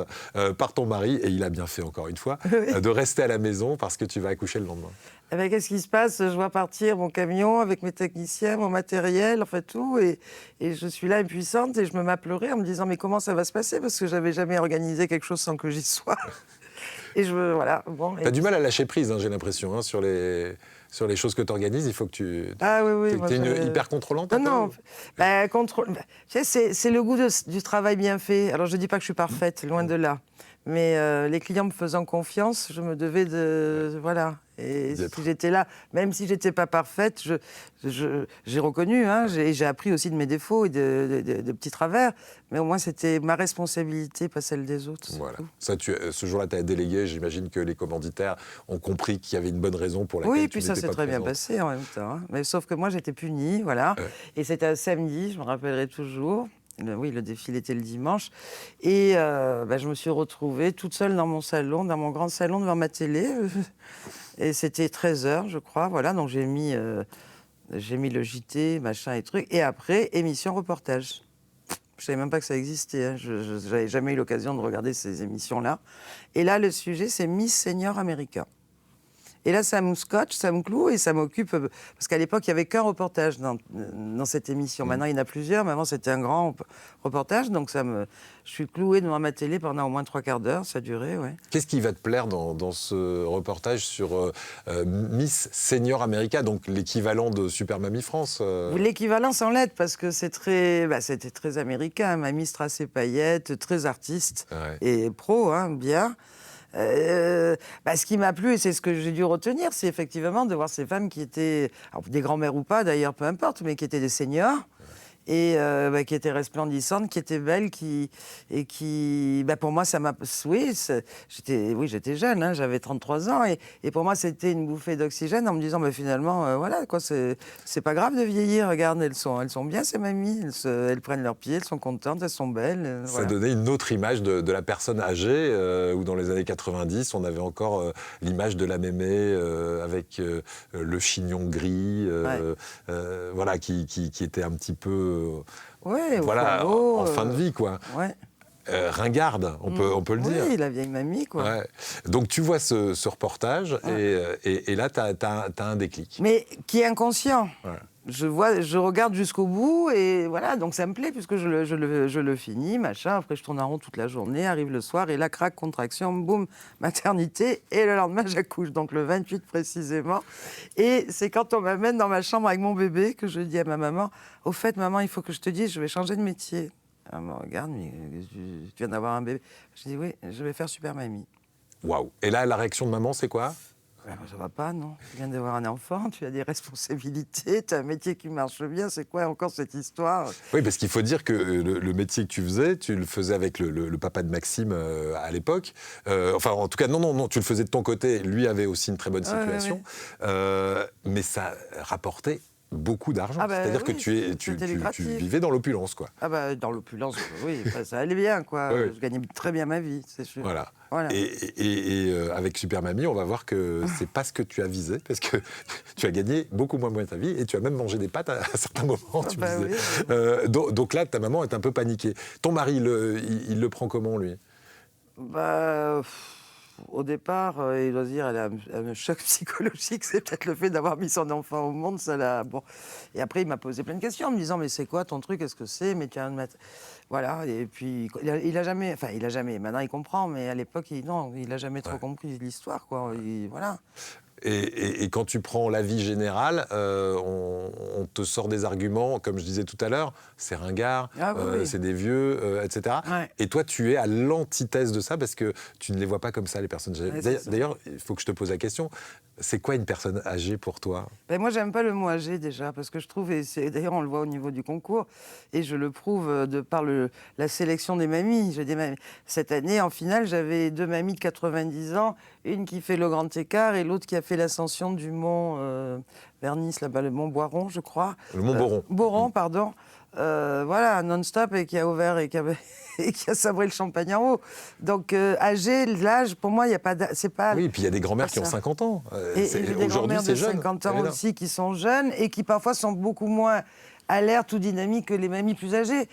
par ton mari, et il a bien fait encore une fois, de rester à la maison parce que tu vas accoucher le lendemain. Eh bien, qu'est-ce qui se passe ? Je vois partir mon camion avec mes techniciens, mon matériel, enfin tout, et je suis là impuissante et je me mets à pleurer en me disant mais comment ça va se passer ? Parce que j'avais jamais organisé quelque chose sans que j'y sois. Et voilà. Bon, t'as du mal à lâcher prise, hein, j'ai l'impression, hein, sur les choses que tu organises. Il faut que tu... Ah oui. T'es hyper contrôlante. Non. C'est le goût du travail bien fait. Alors je dis pas que je suis parfaite, loin de là. Mais les clients me faisant confiance, je me devais de... Voilà. Et si j'étais là, même si j'étais pas parfaite, j'ai reconnu, hein, j'ai appris aussi de mes défauts et de petits travers, mais au moins c'était ma responsabilité, pas celle des autres. Voilà. Ça, ce jour-là, tu as délégué. J'imagine que les commanditaires ont compris qu'il y avait une bonne raison pour laquelle oui, tu puis n'étais pas ça s'est très bien passé en même temps. Hein. Mais sauf que moi, j'étais punie, voilà. Et c'était un samedi, je me rappellerai toujours. Le défilé était le dimanche. Et je me suis retrouvée toute seule dans mon salon, dans mon grand salon devant ma télé. Et c'était 13h, je crois. Voilà, donc j'ai mis le JT, machin et trucs. Et après, émission reportage. Je savais même pas que ça existait. Hein. Je n'avais jamais eu l'occasion de regarder ces émissions-là. Et là, le sujet, c'est Miss Senior America. Et là, ça me scotche, ça me cloue et ça m'occupe. Parce qu'à l'époque, il n'y avait qu'un reportage dans cette émission. Maintenant, il y en a plusieurs, mais avant, c'était un grand reportage. Donc, je suis clouée devant ma télé pendant au moins 3/4 d'heure. Ça durait, ouais. Qu'est-ce qui va te plaire dans ce reportage sur Miss Senior America, donc l'équivalent de Super Mamie France L'équivalent sans lettres, parce que c'était très américain. Mamie tracée paillettes, très artiste et pro, hein, bien. Ce qui m'a plu, et c'est ce que j'ai dû retenir, c'est effectivement de voir ces femmes qui étaient, alors des grands-mères ou pas d'ailleurs, peu importe, mais qui étaient des seniors et qui étaient resplendissantes, qui étaient belles, pour moi, ça m'a... Oui, j'étais jeune, hein, j'avais 33 ans, et pour moi, c'était une bouffée d'oxygène en me disant, finalement, voilà, quoi, c'est pas grave de vieillir, regarde, elles sont bien, ces mamies, elles prennent leurs pieds, elles sont contentes, elles sont belles. Ça donnait une autre image de la personne âgée, où dans les années 90, on avait encore l'image de la mémé avec le chignon gris, voilà, qui était un petit peu... en fin de vie, quoi. Ouais. Ringarde, on peut le dire. Oui, la vieille mamie, quoi. Ouais. Donc tu vois ce reportage, et là, tu as un déclic. Mais qui est inconscient. Ouais. Je regarde jusqu'au bout, et voilà, donc ça me plaît, puisque je le finis, machin. Après, je tourne en rond toute la journée, arrive le soir, et là, crac, contraction, boum, maternité, et le lendemain, j'accouche, donc le 28 précisément. Et c'est quand on m'amène dans ma chambre avec mon bébé que je dis à ma maman, au fait, maman, il faut que je te dise, je vais changer de métier. Elle me regarde, mais tu viens d'avoir un bébé. Je dis, oui, je vais faire Super Mamie. Waouh. Et là, la réaction de maman, c'est quoi ? Ça va pas, non. Tu viens d'avoir un enfant, tu as des responsabilités, tu as un métier qui marche bien, c'est quoi encore cette histoire ? Oui, parce qu'il faut dire que le métier que tu le faisais avec le papa de Maxime à l'époque. Enfin, en tout cas, non, tu le faisais de ton côté. Lui avait aussi une très bonne situation. Mais ça rapportait beaucoup d'argent. Ah bah C'est-à-dire que oui, tu c'était lucratif. vivais dans l'opulence, quoi. Ah bah, dans l'opulence, oui, enfin, ça allait bien, quoi. Oui. Je gagnais très bien ma vie, c'est sûr. Voilà. Voilà. Et avec Super Mamie, on va voir que c'est pas ce que tu as visé, parce que tu as gagné beaucoup moins de ta vie, et tu as même mangé des pâtes à certains moments, tu me disais. Oui. Donc là, ta maman est un peu paniquée. Ton mari, il le prend comment, lui? Bah, au départ, il doit se dire, elle a un choc psychologique, c'est peut-être le fait d'avoir mis son enfant au monde, ça l'a... Bon. Et après, il m'a posé plein de questions en me disant, mais c'est quoi ton truc, qu'est-ce que c'est, mais tu as Voilà, et puis il a jamais, maintenant il comprend, mais à l'époque, il a jamais trop compris l'histoire, quoi. Voilà. Et quand tu prends la vie générale, on te sort des arguments, comme je disais tout à l'heure, c'est ringard, Oui. c'est des vieux, etc. Ouais. Et toi, tu es à l'antithèse de ça, parce que tu ne les vois pas comme ça, les personnes âgées. Ouais, D'ailleurs, il faut que je te pose la question, c'est quoi une personne âgée pour toi? Ben moi, j'aime pas le mot âgé déjà, parce que je trouve, d'ailleurs on le voit au niveau du concours, et je le prouve de par la sélection des mamies. J'ai des mamies. Cette année, en finale, j'avais 2 mamies de 90 ans, une qui fait le grand écart et l'autre qui a fait l'ascension du mont Vernis, là-bas, le mont Boiron, je crois. Le mont Boron. Boron, pardon. Voilà, non-stop, et qui a ouvert et qui a sabré le champagne en haut. Donc, âgé, l'âge, pour moi, il n'y a pas... C'est pas... Oui, et puis il y a des grands-mères qui ont ça. 50 ans. Et j'ai des Aujourd'hui, grand-mères c'est de jeune. 50 ans Voilà. aussi qui sont jeunes et qui parfois sont beaucoup moins alertes ou dynamiques que les mamies plus âgées.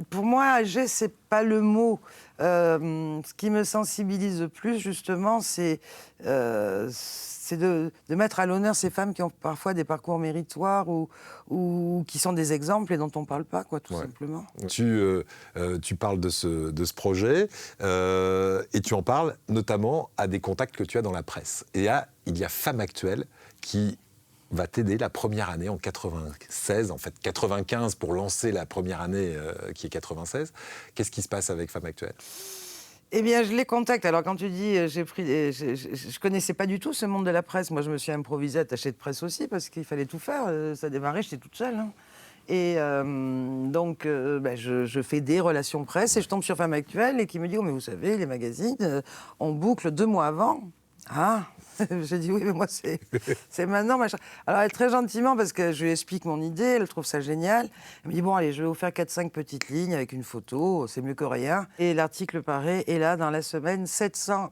Pour moi, âgé, c'est pas le mot. Ce qui me sensibilise le plus, justement, c'est de mettre à l'honneur ces femmes qui ont parfois des parcours méritoires ou qui sont des exemples et dont on ne parle pas, quoi, tout simplement. Tu parles de ce projet et tu en parles notamment à des contacts que tu as dans la presse. Et il y a Femme Actuelle qui va t'aider la première année en 96, en fait 95 pour lancer la première année qui est 96. Qu'est-ce qui se passe avec Femme Actuelle ? Eh bien, je les contacte. Alors, quand tu dis, je connaissais pas du tout ce monde de la presse. Moi, je me suis improvisée attachée de presse aussi parce qu'il fallait tout faire. Ça démarrait, j'étais toute seule. Hein. Et donc, je fais des relations presse et je tombe sur Femme Actuelle et qui me dit, oh, mais vous savez, les magazines, on boucle 2 mois avant. Ah, j'ai dit oui, mais moi, c'est maintenant. Machin. Alors, elle, très gentiment, parce que je lui explique mon idée, elle trouve ça génial. Elle me dit, bon, allez, je vais vous faire 4-5 petites lignes avec une photo, c'est mieux que rien. Et l'article paraît, et là, dans la semaine, 700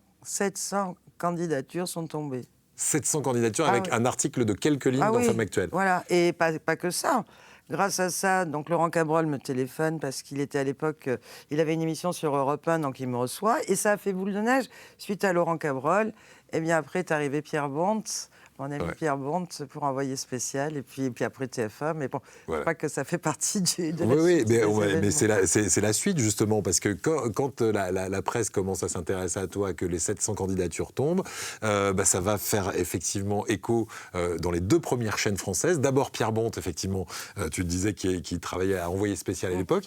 candidatures sont tombées. 700 candidatures avec un article de quelques lignes dans Femme Actuelle. Voilà, et pas que ça. Grâce à ça, donc Laurent Cabrol me téléphone parce qu'il était à l'époque, il avait une émission sur Europe 1, donc il me reçoit. Et ça a fait boule de neige. Suite à Laurent Cabrol, et bien après est arrivé Pierre Bonte, mon ami Pierre Bonte, pour Envoyé spécial. Et puis après TF1. Mais bon, je crois que ça fait partie de la suite. Mais c'est la suite, justement, parce que quand la presse commence à s'intéresser à toi, que les 700 candidatures tombent, ça va faire effectivement écho dans les 2 premières chaînes françaises. D'abord Pierre Bonte, effectivement, tu le disais, qui travaillait à Envoyé spécial à l'époque.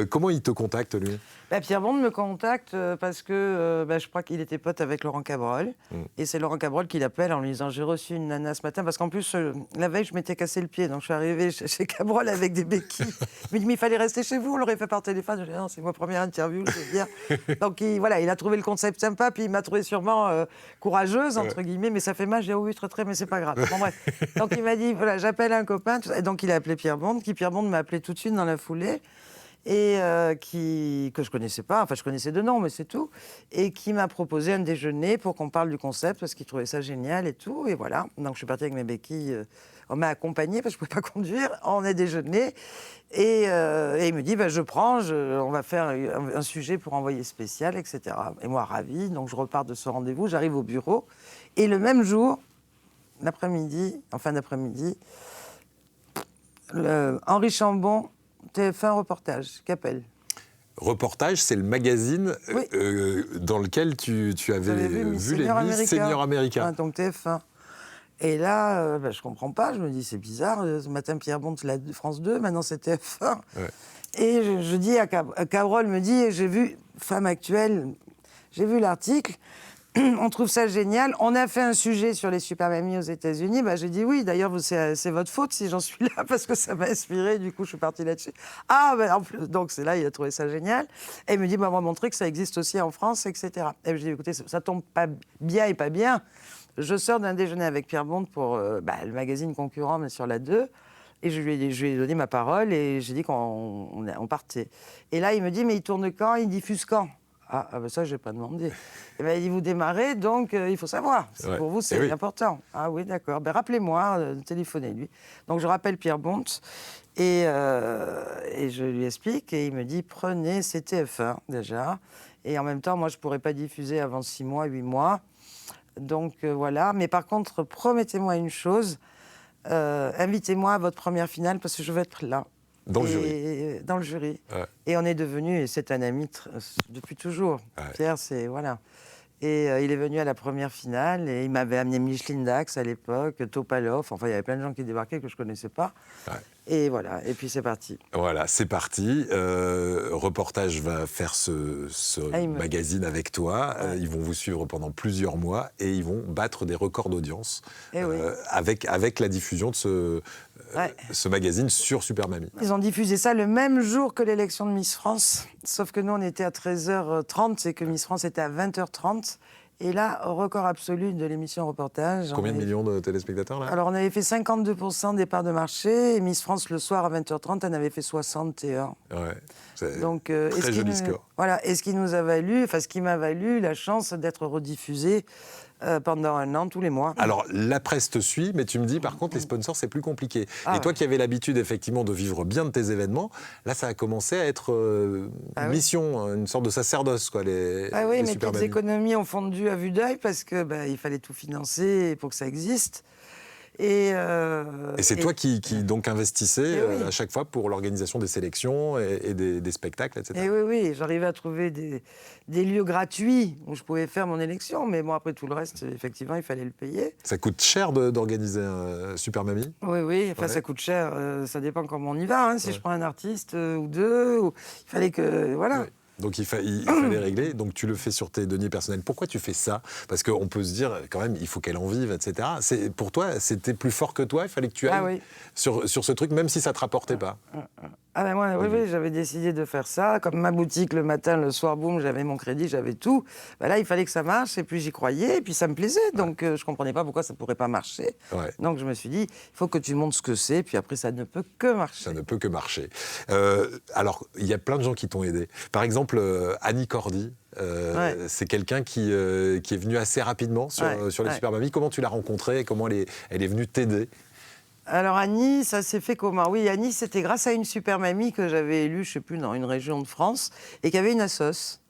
Comment il te contacte, lui ? Pierre Bonte me contacte parce que je crois qu'il était pote avec Laurent Cabrol. Et c'est Laurent Cabrol qui l'appelle en lui disant, j'ai reçu une nana ce matin, parce qu'en plus, la veille, je m'étais cassé le pied. Donc je suis arrivée chez Cabrol avec des béquilles. Il m'a dit, mais il fallait rester chez vous, on l'aurait fait par téléphone. Je lui ai dit, non, c'est ma première interview, je veux dire. Donc il a trouvé le concept sympa, puis il m'a trouvé sûrement courageuse, entre guillemets, mais ça fait mal. J'ai dit, oh oui, très, mais c'est pas grave. Bon, bref. Donc il m'a dit, voilà, j'appelle un copain. Et donc il a appelé Pierre Bonte, Pierre Bonte m'a appelé tout de suite dans la foulée. Et que je connaissais pas, enfin je connaissais de nom, mais c'est tout, et qui m'a proposé un déjeuner pour qu'on parle du concept, parce qu'il trouvait ça génial et tout, et voilà. Donc je suis partie avec mes béquilles, on m'a accompagnée, parce que je ne pouvais pas conduire, on a déjeuné, et il me dit, je prends, on va faire un sujet pour Envoyé spécial, etc. Et moi, ravie, donc je repars de ce rendez-vous, j'arrive au bureau, et le même jour, en fin d'après-midi, Henri Chambon, TF1 Reportage, qu'appelle. Reportage, c'est le magazine dans lequel tu avais vu les Miss Senior Américains. Donc TF1. Et là, je ne comprends pas, je me dis, c'est bizarre, ce matin Pierre Bonte, c'est la France 2, maintenant c'est TF1. Ouais. Et je dis à Cabrol, me dit, j'ai vu Femme Actuelle, j'ai vu l'article, on trouve ça génial. On a fait un sujet sur les super mamies aux États-Unis. J'ai dit oui. D'ailleurs, c'est votre faute si j'en suis là, parce que ça m'a inspiré. Du coup, je suis partie là-dessus. En plus, donc c'est là, il a trouvé ça génial. Et il me dit, moi, mon truc, ça existe aussi en France, etc. Et je dis, écoutez, ça tombe pas bien et pas bien. Je sors d'un déjeuner avec Pierre Bonte pour le magazine concurrent, mais sur la 2. Et je lui ai donné ma parole et j'ai dit qu'on partait. Et là, il me dit, mais il tourne quand? Il diffuse quand? Ben ça, je n'ai pas demandé. Et ben, il dit, vous démarrez, donc il faut savoir. Pour vous, c'est important. Ah oui, d'accord. Ben, rappelez-moi, téléphonez-lui. Donc, je rappelle Pierre Bonte et je lui explique. Et il me dit, prenez CTF1 déjà. Et en même temps, moi, je ne pourrais pas diffuser avant 6 mois, 8 mois. Donc, voilà. Mais par contre, promettez-moi une chose. Invitez-moi à votre première finale parce que je vais être là. Dans le jury. Dans le jury. Ouais. Et on est devenu, et c'est un ami depuis toujours. Ouais. Pierre, c'est, voilà. Et il est venu à la première finale et il m'avait amené Micheline Dax à l'époque, Topalov, enfin il y avait plein de gens qui débarquaient que je ne connaissais pas. Ouais. Et voilà, et puis c'est parti. Voilà, c'est parti. Reportage va faire ce magazine avec toi. Ouais. Ils vont vous suivre pendant plusieurs mois et ils vont battre des records d'audience avec la diffusion de ce magazine sur Super Mamie. Ils ont diffusé ça le même jour que l'élection de Miss France, sauf que nous on était à 13h30 et que Miss France était à 20h30. Et là, record absolu de l'émission Reportage. Combien de millions de téléspectateurs là? Alors on avait fait 52% des parts de marché et Miss France le soir à 20h30, elle en avait fait 61. Ouais, donc, très joli score. Voilà, et ce qui m'a valu la chance d'être rediffusée pendant 1 an, tous les mois. Alors, la presse te suit, mais tu me dis, par contre, les sponsors, c'est plus compliqué. Et toi qui avais l'habitude, effectivement, de vivre bien de tes événements, là, ça a commencé à être une mission, une sorte de sacerdoce, quoi, les mais Super toutes les économies ont fondu à vue d'œil parce que il fallait tout financer pour que ça existe. Et c'est toi qui donc investissais à chaque fois pour l'organisation des sélections et des spectacles, etc. Et oui, j'arrivais à trouver des lieux gratuits où je pouvais faire mon élection, mais bon, après tout le reste, effectivement, il fallait le payer. Ça coûte cher d'organiser un Super Mamie? Oui, enfin ça coûte cher, ça dépend comment on y va. Hein. Si je prends un artiste ou deux, il fallait que... Voilà. Ouais. Donc il fallait régler, donc tu le fais sur tes deniers personnels. Pourquoi tu fais ça? Parce qu'on peut se dire, quand même, il faut qu'elle en vive, etc. Pour toi, c'était plus fort que toi, il fallait que tu ailles sur ce truc, même si ça ne te rapportait pas. Oui, j'avais décidé de faire ça. Comme ma boutique, le matin, le soir, boum, j'avais mon crédit, j'avais tout. Là, il fallait que ça marche, et puis j'y croyais, et puis ça me plaisait. Donc je ne comprenais pas pourquoi ça ne pourrait pas marcher. Ouais. Donc je me suis dit, il faut que tu montres ce que c'est, puis après, ça ne peut que marcher. Ça ne peut que marcher. Alors, il y a plein de gens qui t'ont aidé. Par exemple, Annie Cordy, c'est quelqu'un qui est venu assez rapidement sur les Super Mamies. Comment tu l'as rencontrée et comment elle est venue t'aider? Alors Annie, ça s'est fait comment? Oui, Annie, c'était grâce à une Super Mamie que j'avais élue, je ne sais plus, dans une région de France, et qui avait une assoce.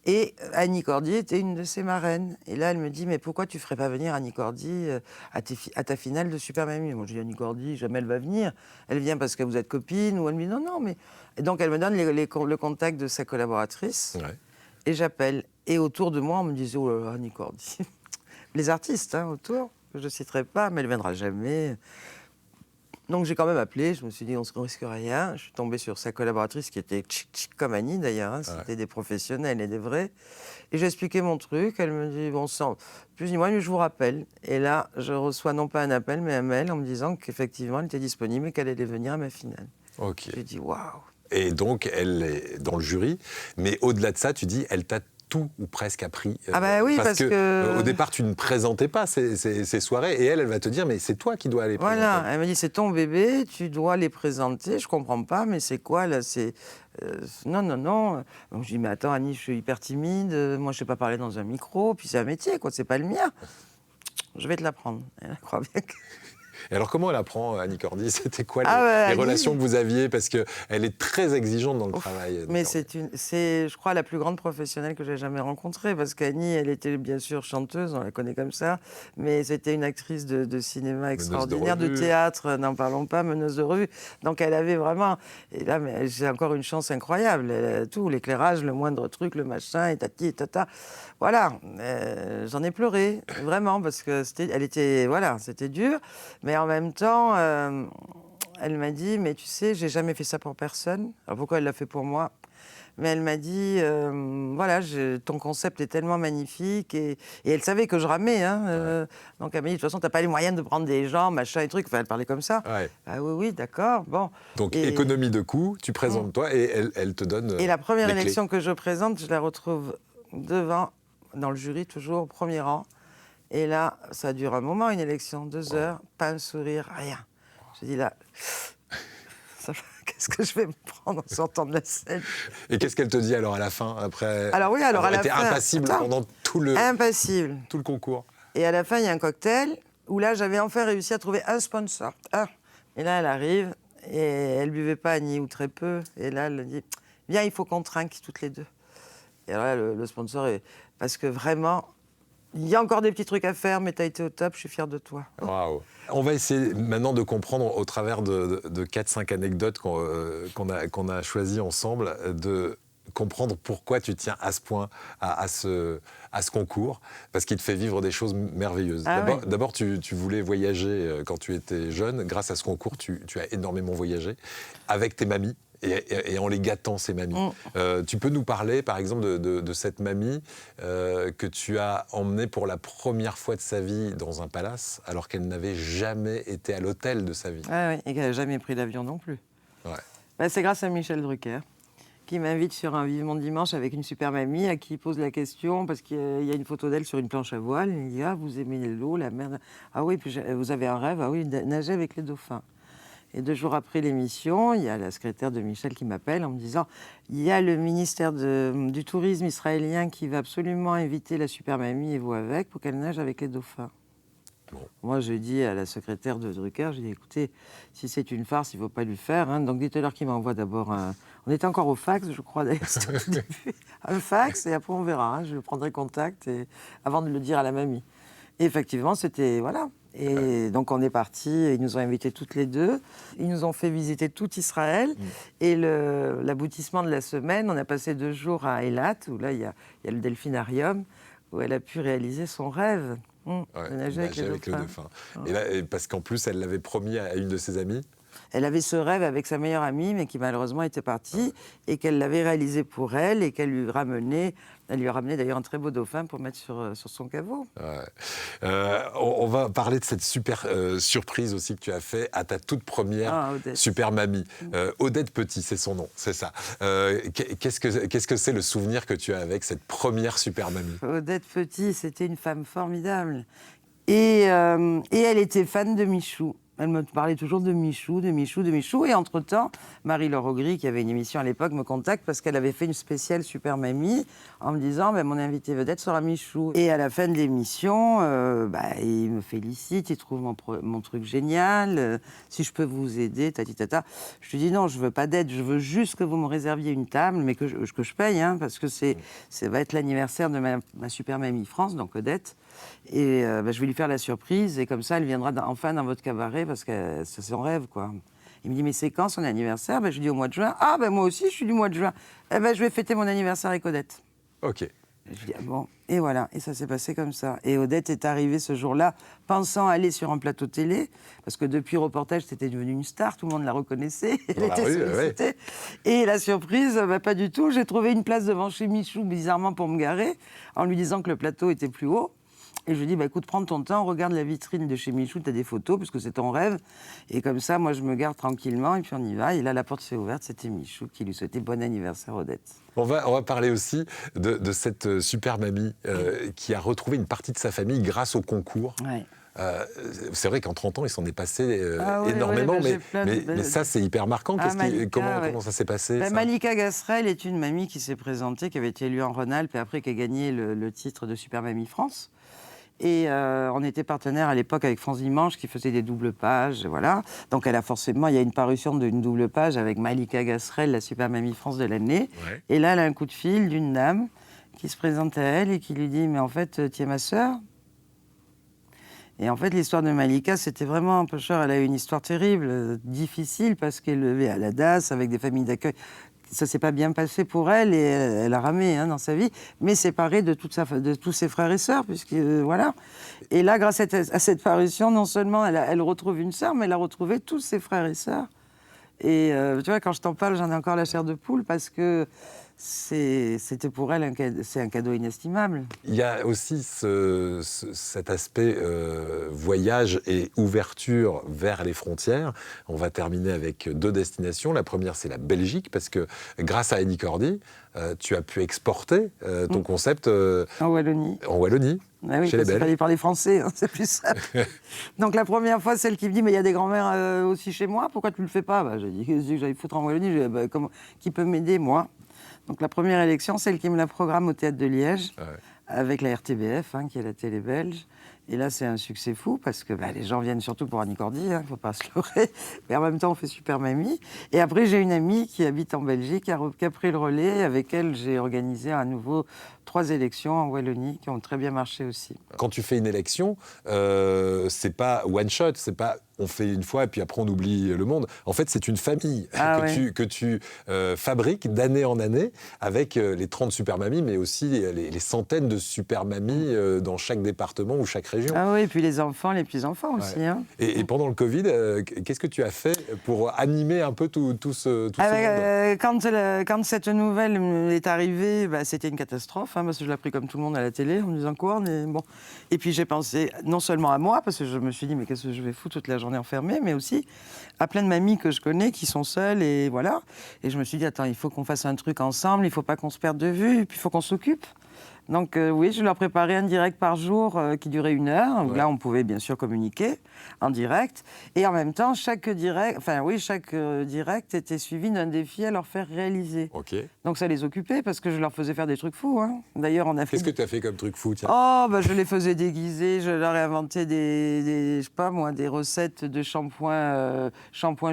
Et Annie Cordy était une de ses marraines. Et là, elle me dit, mais pourquoi tu ne ferais pas venir Annie Cordy à ta finale de Super Mamie? Moi, je dis, Annie Cordy, jamais elle va venir. Elle vient parce que vous êtes copine, ou elle me dit, non, mais... Et donc, elle me donne le contact de sa collaboratrice, et j'appelle. Et autour de moi, on me disait, oh là là, Annie Cordy. Les artistes, autour, que je ne citerai pas, mais elle ne viendra jamais. Donc j'ai quand même appelé, je me suis dit on ne risque rien. Je suis tombée sur sa collaboratrice qui était tchic comme Annie d'ailleurs, c'était des professionnels et des vrais. Et j'ai expliqué mon truc, elle me dit bon sang, plus ni moins, mais je vous rappelle. Et là, je reçois non pas un appel, mais un mail en me disant qu'effectivement elle était disponible et qu'elle allait venir à ma finale. Ok. J'ai dit waouh. Et donc elle est dans le jury, mais au-delà de ça, tu dis elle t'a tout ou presque appris. Oui, parce que... au départ, tu ne présentais pas ces soirées et elle va te dire, mais c'est toi qui dois les présenter. Voilà, elle m'a dit, c'est ton bébé, tu dois les présenter. Je comprends pas, mais c'est quoi, là? Non. Donc je dis, mais attends, Annie, je suis hyper timide, moi, je sais pas parler dans un micro, puis c'est un métier, quoi, c'est pas le mien. Je vais te l'apprendre. Elle croit bien que... Et alors, comment elle apprend, Annie Cordy? C'était quoi les relations que vous aviez? Parce qu'elle est très exigeante dans le travail. Mais c'est, je crois, la plus grande professionnelle que j'ai jamais rencontrée. Parce qu'Annie, elle était bien sûr chanteuse, on la connaît comme ça. Mais c'était une actrice de cinéma extraordinaire, de théâtre, n'en parlons pas, meneuse de revue. Donc elle avait vraiment... Et là, mais j'ai encore une chance incroyable. Elle a tout, l'éclairage, le moindre truc, le machin, et tati, et tata. Voilà, j'en ai pleuré, vraiment, parce que c'était dur. Mais en même temps, elle m'a dit, mais tu sais, j'ai jamais fait ça pour personne. Alors pourquoi elle l'a fait pour moi? Mais elle m'a dit, ton concept est tellement magnifique. Et elle savait que je ramais. Donc elle m'a dit, de toute façon, t'as pas les moyens de prendre des gens, machin et trucs. Enfin, elle parlait comme ça. Ouais. Ah oui, d'accord, bon. Donc économie de coûts, tu présentes toi et elle te donne Et la première les élection clés. que je présente, je la retrouve devant, dans le jury, toujours au premier rang. Et là, ça dure un moment, une élection, 2 heures, pas un sourire, rien. J'ai dit là, qu'est-ce que je vais me prendre en sortant de la scène? Et qu'est-ce qu'elle te dit alors à la fin, après Alors oui, alors à la été fin... impassible Attends. pendant tout le concours? Et à la fin, il y a un cocktail où là, j'avais enfin réussi à trouver un sponsor. Et là, elle arrive et elle buvait pas ni ou très peu. Et là, elle dit, viens, il faut qu'on trinque toutes les deux. Et alors là, le sponsor est... Parce que vraiment, il y a encore des petits trucs à faire, mais tu as été au top, je suis fière de toi. Waouh. On va essayer maintenant de comprendre, au travers de 4-5 anecdotes qu'on a choisies ensemble, de comprendre pourquoi tu tiens à ce point à ce concours, parce qu'il te fait vivre des choses merveilleuses. D'abord, tu voulais voyager quand tu étais jeune. Grâce à ce concours, tu as énormément voyagé avec tes mamies. Et en les gâtant, ces mamies. Tu peux nous parler, par exemple, de cette mamie que tu as emmenée pour la première fois de sa vie dans un palace, alors qu'elle n'avait jamais été à l'hôtel de sa vie. Ah oui, et qu'elle n'a jamais pris l'avion non plus. Ouais. C'est grâce à Michel Drucker, qui m'invite sur un Vivement Dimanche avec une super mamie, à qui il pose la question, parce qu'il y a une photo d'elle sur une planche à voile. Il dit, vous aimez l'eau, la mer? Ah oui, puis vous avez un rêve? Ah oui, nager avec les dauphins. Et 2 jours après l'émission, il y a la secrétaire de Michel qui m'appelle en me disant « Il y a le ministère du tourisme israélien qui va absolument inviter la super mamie et vous avec pour qu'elle nage avec les dauphins. » Moi, je dis à la secrétaire de Drucker, je dis « Écoutez, si c'est une farce, il ne faut pas lui faire. Hein. Donc dites-leur qu'il m'envoie d'abord un... » On était encore au fax, je crois, d'ailleurs, c'était au début. Un fax, et après on verra. Hein. Je prendrai contact avant de le dire à la mamie. Et effectivement, c'était... Voilà. Et donc on est partis, ils nous ont invités toutes les deux, ils nous ont fait visiter tout Israël, et l'aboutissement de la semaine, on a passé 2 jours à Eilat, où là il y a le delphinarium, où elle a pu réaliser son rêve, de nager avec le dauphin. Et là, parce qu'en plus elle l'avait promis à une de ses amies. Elle avait ce rêve avec sa meilleure amie, mais qui malheureusement était partie, et qu'elle l'avait réalisé pour elle, et qu'elle lui ramenait... Elle lui a ramené d'ailleurs un très beau dauphin pour mettre sur son caveau. On va parler de cette super surprise aussi que tu as fait à ta toute première super mamie. Odette Petit, c'est son nom, c'est ça. Qu'est-ce que c'est le souvenir que tu as avec cette première super mamie? Odette Petit, c'était une femme formidable. Et elle était fan de Michou. Elle me parlait toujours de Michou, de Michou, de Michou. Et entre-temps, Marie-Laure Augry, qui avait une émission à l'époque, me contacte parce qu'elle avait fait une spéciale Super Mamie en me disant mon invité vedette sera Michou. Et à la fin de l'émission, il me félicite, il trouve mon truc génial. Si je peux vous aider, tata. Je lui dis non, je veux pas d'aide, je veux juste que vous me réserviez une table, mais que je paye, hein, parce que ça va être l'anniversaire de ma Super Mamie France, donc Odette. Et je vais lui faire la surprise, et comme ça, elle viendra enfin dans votre cabaret, parce que c'est son rêve, quoi. Il me dit, mais c'est quand son anniversaire? Je lui dis au mois de juin. Ah, moi aussi, je suis du mois de juin. Je vais fêter mon anniversaire avec Odette. Ok. Et je dis, bon, et voilà, et ça s'est passé comme ça. Et Odette est arrivée ce jour-là, pensant aller sur un plateau télé, parce que depuis Reportage, c'était devenu une star, tout le monde la reconnaissait, elle était sollicitée. Et la surprise, pas du tout, j'ai trouvé une place devant chez Michou, bizarrement pour me garer, en lui disant que le plateau était plus haut. Et je lui dis, écoute, prends ton temps, regarde la vitrine de chez Michou, tu as des photos, parce que c'est ton rêve. Et comme ça, moi, je me garde tranquillement, et puis on y va. Et là, la porte s'est ouverte, c'était Michou qui lui souhaitait bon anniversaire, Odette. On va parler aussi de cette super mamie qui a retrouvé une partie de sa famille grâce au concours. Ouais. C'est vrai qu'en 30 ans, il s'en est passé énormément, mais ça, c'est hyper marquant. Comment ça s'est passé ça Malika Gasserel est une mamie qui s'est présentée, qui avait été élue en Rhône-Alpes, et après qui a gagné le titre de Super Mamie France. Et on était partenaire à l'époque avec France Dimanche qui faisait des doubles pages, voilà. Donc il y a une parution d'une double page avec Malika Gasserel, la Super Mamie France de l'année. Ouais. Et là, elle a un coup de fil d'une dame qui se présente à elle et qui lui dit « Mais en fait, tu es ma sœur ?» Et en fait, l'histoire de Malika, c'était vraiment un peu cher. Elle a eu une histoire terrible, difficile, parce qu'elle est élevée à la DAS avec des familles d'accueil. Ça ne s'est pas bien passé pour elle, et elle a ramé dans sa vie, mais séparée de tous ses frères et sœurs, voilà. Et là, grâce à cette parution, non seulement elle retrouve une sœur, mais elle a retrouvé tous ses frères et sœurs. Et tu vois, quand je t'en parle, j'en ai encore la chair de poule, parce que c'était pour elle c'est un cadeau inestimable. Il y a aussi cet aspect voyage et ouverture vers les frontières. On va terminer avec 2 destinations. La première, c'est la Belgique, parce que grâce à Annie Cordy, tu as pu exporter ton concept En Wallonie. en Wallonie. Ah oui, Chez les parce qu'il Belges. fallait parler français, hein, c'est plus simple. Donc la première fois, celle qui me dit, mais il y a des grands-mères aussi chez moi, pourquoi tu le fais pas? J'ai dit, qu'est-ce que j'allais foutre en Wallonie? J'ai dit, qui peut m'aider, moi? Donc la première élection, celle qui me la programme au Théâtre de Liège, avec la RTBF, qui est la télé belge. Et là, c'est un succès fou, parce que les gens viennent surtout pour Annie Cordy, il ne faut pas se leurrer. Mais en même temps, on fait Super Mamie. Et après, j'ai une amie qui habite en Belgique, qui a pris le relais. Avec elle, j'ai organisé à nouveau 3 élections en Wallonie, qui ont très bien marché aussi. Quand tu fais une élection, c'est pas one shot, c'est pas on fait une fois et puis après on oublie le monde. En fait, c'est une famille que tu fabriques d'année en année avec les 30 super mamies, mais aussi les centaines de super mamies dans chaque département ou chaque région. Ah oui, et puis les enfants, les petits-enfants aussi. Et pendant le Covid, qu'est-ce que tu as fait pour animer un peu tout ce monde? Quand cette nouvelle est arrivée, c'était une catastrophe, parce que je l'ai appris comme tout le monde à la télé, en me disant quoi, bon. Et puis j'ai pensé non seulement à moi, parce que je me suis dit, mais qu'est-ce que je vais foutre toute la journée enfermée, mais aussi à plein de mamies que je connais qui sont seules, et voilà. Et je me suis dit, attends, il faut qu'on fasse un truc ensemble, il ne faut pas qu'on se perde de vue, et puis il faut qu'on s'occupe. Donc oui, je leur préparais un direct par jour qui durait 1 heure. Où là, on pouvait bien sûr communiquer en direct. Et en même temps, chaque direct était suivi d'un défi à leur faire réaliser. Okay. Donc ça les occupait parce que je leur faisais faire des trucs fous. D'ailleurs, on a fait... Qu'est-ce que tu as fait comme truc fou, tiens? Je les faisais déguiser, je leur ai inventé des recettes de shampoing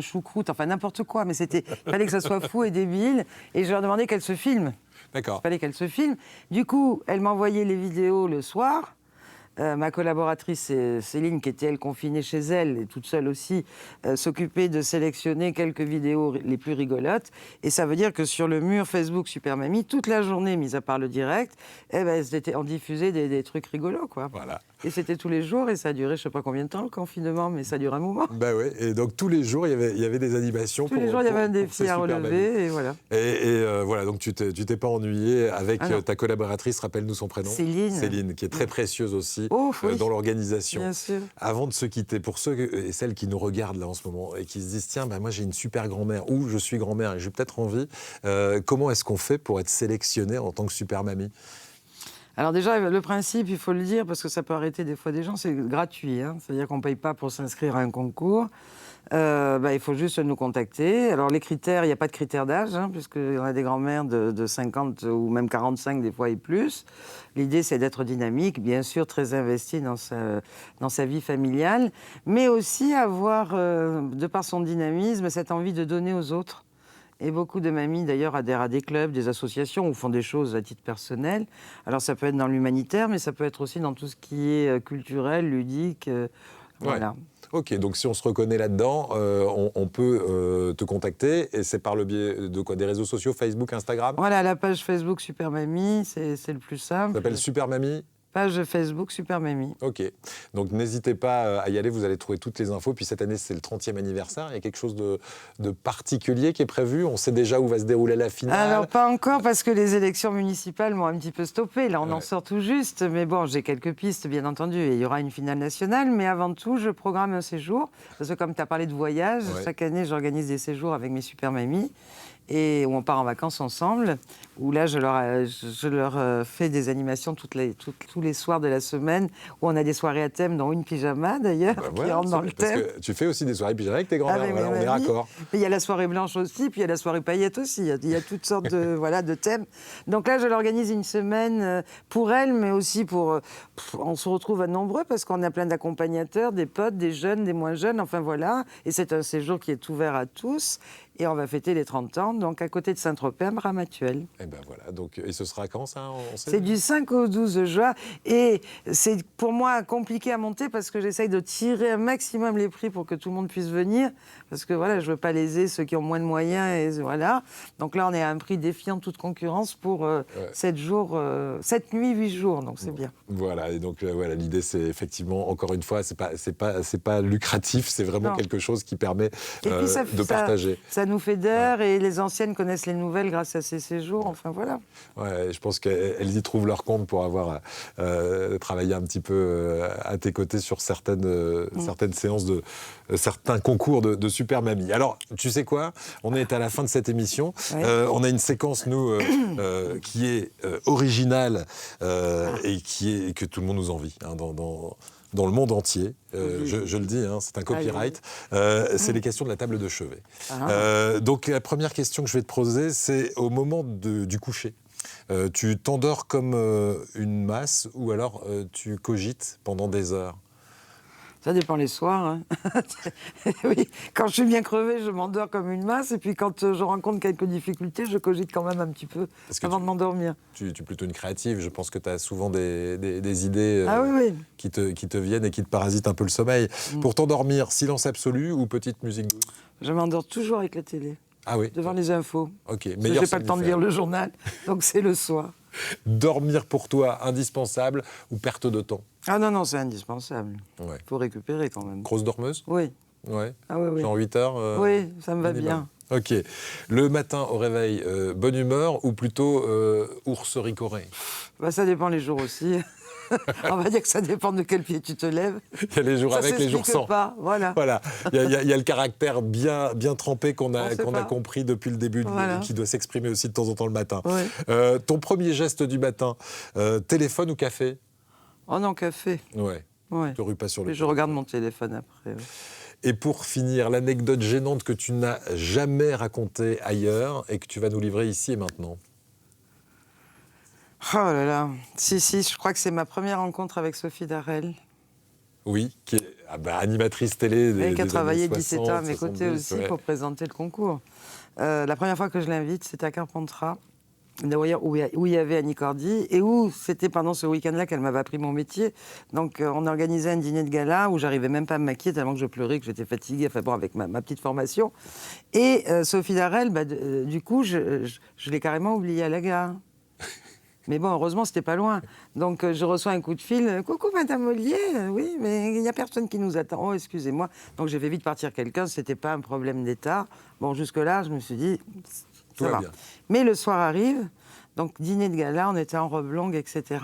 choucroute, enfin n'importe quoi. Mais il fallait que ça soit fou et débile. Et je leur demandais qu'elles se filment. D'accord. Il fallait qu'elle se filme. Du coup, elle m'envoyait les vidéos le soir. Ma collaboratrice Céline, qui était elle confinée chez elle, et toute seule aussi, s'occupait de sélectionner quelques vidéos les plus rigolotes. Et ça veut dire que sur le mur Facebook Super Mamie, toute la journée, mis à part le direct, on diffusait des trucs rigolos, quoi. Voilà. Et c'était tous les jours, et ça a duré je ne sais pas combien de temps le confinement, mais ça dure un moment. Et donc tous les jours, il y avait des animations. Tous les jours, il y avait un défi à relever, et voilà. Et voilà, donc tu t'es pas ennuyé avec ta collaboratrice, rappelle-nous son prénom. Céline, qui est très précieuse aussi dans l'organisation. Bien sûr. Avant de se quitter, pour ceux et celles qui nous regardent là en ce moment et qui se disent, tiens, moi j'ai une super grand-mère, ou je suis grand-mère et j'ai peut-être envie, comment est-ce qu'on fait pour être sélectionné en tant que super mamie? Alors déjà, le principe, il faut le dire, parce que ça peut arrêter des fois des gens, c'est gratuit. C'est-à-dire qu'on ne paye pas pour s'inscrire à un concours. Il faut juste nous contacter. Alors les critères, il n'y a pas de critères d'âge, puisqu'on a des grands-mères de 50 ou même 45 des fois et plus. L'idée, c'est d'être dynamique, bien sûr très investi dans sa vie familiale, mais aussi avoir, de par son dynamisme, cette envie de donner aux autres. Et beaucoup de mamies, d'ailleurs, adhèrent à des clubs, des associations ou font des choses à titre personnel. Alors, ça peut être dans l'humanitaire, mais ça peut être aussi dans tout ce qui est culturel, ludique. Voilà. Ok, donc si on se reconnaît là-dedans, on peut te contacter. Et c'est par le biais de quoi? Des réseaux sociaux, Facebook, Instagram? Voilà, la page Facebook Super Mamie, c'est le plus simple. Ça s'appelle Super Mamie? Page Facebook Super Mamie. Ok, donc n'hésitez pas à y aller, vous allez trouver toutes les infos. Puis cette année, c'est le 30e anniversaire. Il y a quelque chose de particulier qui est prévu? On sait déjà où va se dérouler la finale? Alors, pas encore, parce que les élections municipales m'ont un petit peu stoppé. Là, on en sort tout juste. Mais bon, j'ai quelques pistes, bien entendu. Et il y aura une finale nationale. Mais avant tout, je programme un séjour. Parce que comme tu as parlé de voyage, chaque année, j'organise des séjours avec mes super mamies. Et où on part en vacances ensemble, où là, je leur fais des animations tous les soirs de la semaine, où on a des soirées à thème, dont une pyjama, d'ailleurs, qui rentre dans le thème. Parce que tu fais aussi des soirées pyjama avec tes grands-mères, on est raccord. Il y a la soirée blanche aussi, puis il y a la soirée paillettes aussi, il y a toutes sortes de thèmes. Donc là, je l'organise une semaine pour elles, mais aussi pour... on se retrouve à nombreux, parce qu'on a plein d'accompagnateurs, des potes, des jeunes, des moins jeunes, enfin voilà. Et c'est un séjour qui est ouvert à tous. Et on va fêter les 30 ans, donc à côté de Saint-Tropez, à Ramatuelle. Et ben voilà, donc, et ce sera quand ça, on sait? C'est du 5 au 12 juin. Et c'est pour moi compliqué à monter parce que j'essaye de tirer un maximum les prix pour que tout le monde puisse venir. Parce que voilà, je ne veux pas léser ceux qui ont moins de moyens. Et voilà. Donc là, on est à un prix défiant toute concurrence pour 7 nuits, 8 jours. Donc c'est bien. Voilà, et donc voilà, l'idée, c'est effectivement, encore une fois, c'est pas lucratif, c'est vraiment quelque chose qui permet de partager. Ça ça nous fédère et les anciennes connaissent les nouvelles grâce à ces séjours. Enfin, voilà. Ouais, je pense qu'elles y trouvent leur compte pour avoir travaillé un petit peu à tes côtés sur certaines séances de certains concours de Super Mamie. Alors, tu sais quoi? On est à la fin de cette émission. Ouais. On a une séquence, nous, qui est originale et que tout le monde nous envie hein, dans le monde entier. Je le dis, hein, c'est un copyright. C'est les questions de la table de chevet. Donc, la première question que je vais te poser, c'est au moment du coucher. Tu t'endors comme une masse ou alors tu cogites pendant des heures? Ça dépend les soirs. Hein. Oui, quand je suis bien crevée, je m'endors comme une masse. Et puis quand je rencontre quelques difficultés, je cogite quand même un petit peu avant de m'endormir. Tu es plutôt une créative. Je pense que tu as souvent des idées oui. qui te viennent et qui te parasitent un peu le sommeil. Pour t'endormir, silence absolu ou petite musique douce? Je m'endors toujours avec la télé. Ah oui. Devant les infos. Ok. Je n'ai pas le temps de lire le journal, donc c'est le soir. Dormir pour toi, indispensable ou perte de temps? Ah non, c'est indispensable. Ouais. Faut récupérer quand même. Grosse dormeuse? Oui. Ouais. Ah oui. Genre 8 heures Oui, ça me va minimum. bien. Ok. Le matin au réveil, bonne humeur ou plutôt ours ricoré? Ça dépend les jours aussi. On va dire que ça dépend de quel pied tu te lèves. Il y a les jours avec, les jours sans. Pas, voilà. Il y a le caractère bien trempé qu'on a compris depuis le début, qui doit s'exprimer aussi de temps en temps le matin. Ouais. Ton premier geste du matin, téléphone ou café? Oh non, café. Ouais. Ouais. Tu ne rues pas sur le. Et je regarde mon téléphone après. Ouais. Et pour finir, l'anecdote gênante que tu n'as jamais racontée ailleurs et que tu vas nous livrer ici et maintenant. Oh là là. Si, je crois que c'est ma première rencontre avec Sophie Darel. Oui, qui est animatrice télé des qui a travaillé années 17 ans à mes côtés aussi pour présenter le concours. La première fois que je l'invite, c'était à Carpentras, où il y avait Annie Cordy, et où c'était pendant ce week-end-là qu'elle m'avait appris mon métier. Donc on organisait un dîner de gala où j'arrivais même pas à me maquiller tellement que je pleurais, que j'étais fatiguée, enfin bon, avec ma petite formation. Et Sophie Darel, du coup, je l'ai carrément oubliée à la gare. Mais bon, heureusement, c'était pas loin. Donc, je reçois un coup de fil. « Coucou, Madame Ollier, oui, mais il n'y a personne qui nous attend. Oh, excusez-moi. » Donc, j'ai fait vite partir quelqu'un. C'était pas un problème d'État. Bon, jusque-là, je me suis dit, ça va. Mais le soir arrive. Donc, dîner de gala, on était en robe longue, etc.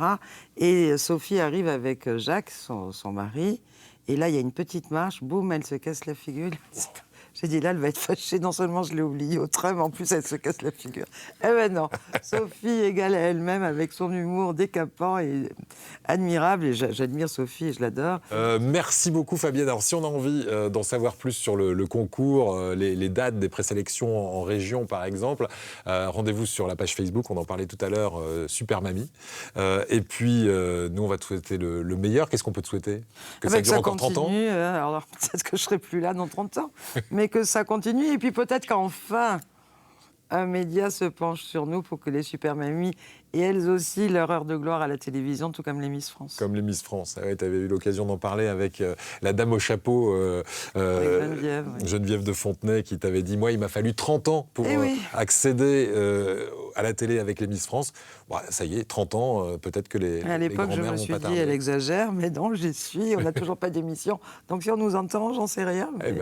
Et Sophie arrive avec Jacques, son mari. Et là, il y a une petite marche. Boum, elle se casse la figure. J'ai dit, là, elle va être fâchée. Non seulement je l'ai oubliée au tram, mais en plus, elle se casse la figure. Eh ben non, Sophie égale à elle-même avec son humour décapant et admirable. Et j'admire Sophie et je l'adore. Merci beaucoup, Fabienne. Alors, si on a envie d'en savoir plus sur le concours, les dates des présélections en région, par exemple, rendez-vous sur la page Facebook. On en parlait tout à l'heure, Super Mamie. Et puis, nous, on va te souhaiter le meilleur. Qu'est-ce qu'on peut te souhaiter? Que ça dure encore 30 ans? Alors, peut-être que je ne serai plus là dans 30 ans. Mais que ça continue, et puis peut-être qu'enfin, un média se penche sur nous pour que les Super Mamies et elles aussi leur heure de gloire à la télévision, tout comme les Miss France. Comme les Miss France. Ah ouais, tu avais eu l'occasion d'en parler avec la dame au chapeau, Geneviève de Fontenay, qui t'avait dit, moi, il m'a fallu 30 ans pour accéder à la télé avec les Miss France. Bon, ça y est, 30 ans, peut-être que les à l'époque, je me vont suis pas dit, tarder. elle exagère, mais non, j'y suis, on n'a toujours pas d'émission. Donc si on nous entend, j'en sais rien, mais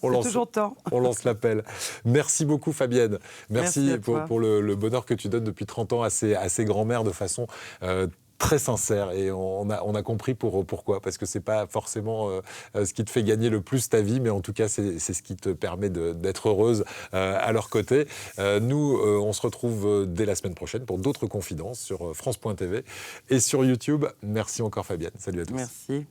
c'est toujours temps. On lance l'appel. Merci beaucoup, Fabienne. Merci pour le bonheur que tu donnes depuis 30 ans à ces grands-mères de façon très sincère, et on a compris pourquoi, parce que c'est pas forcément ce qui te fait gagner le plus ta vie, mais en tout cas c'est ce qui te permet d'être heureuse à leur côté. Nous, on se retrouve dès la semaine prochaine pour d'autres confidences sur France.tv et sur YouTube. Merci encore, Fabienne. Salut à tous. Merci.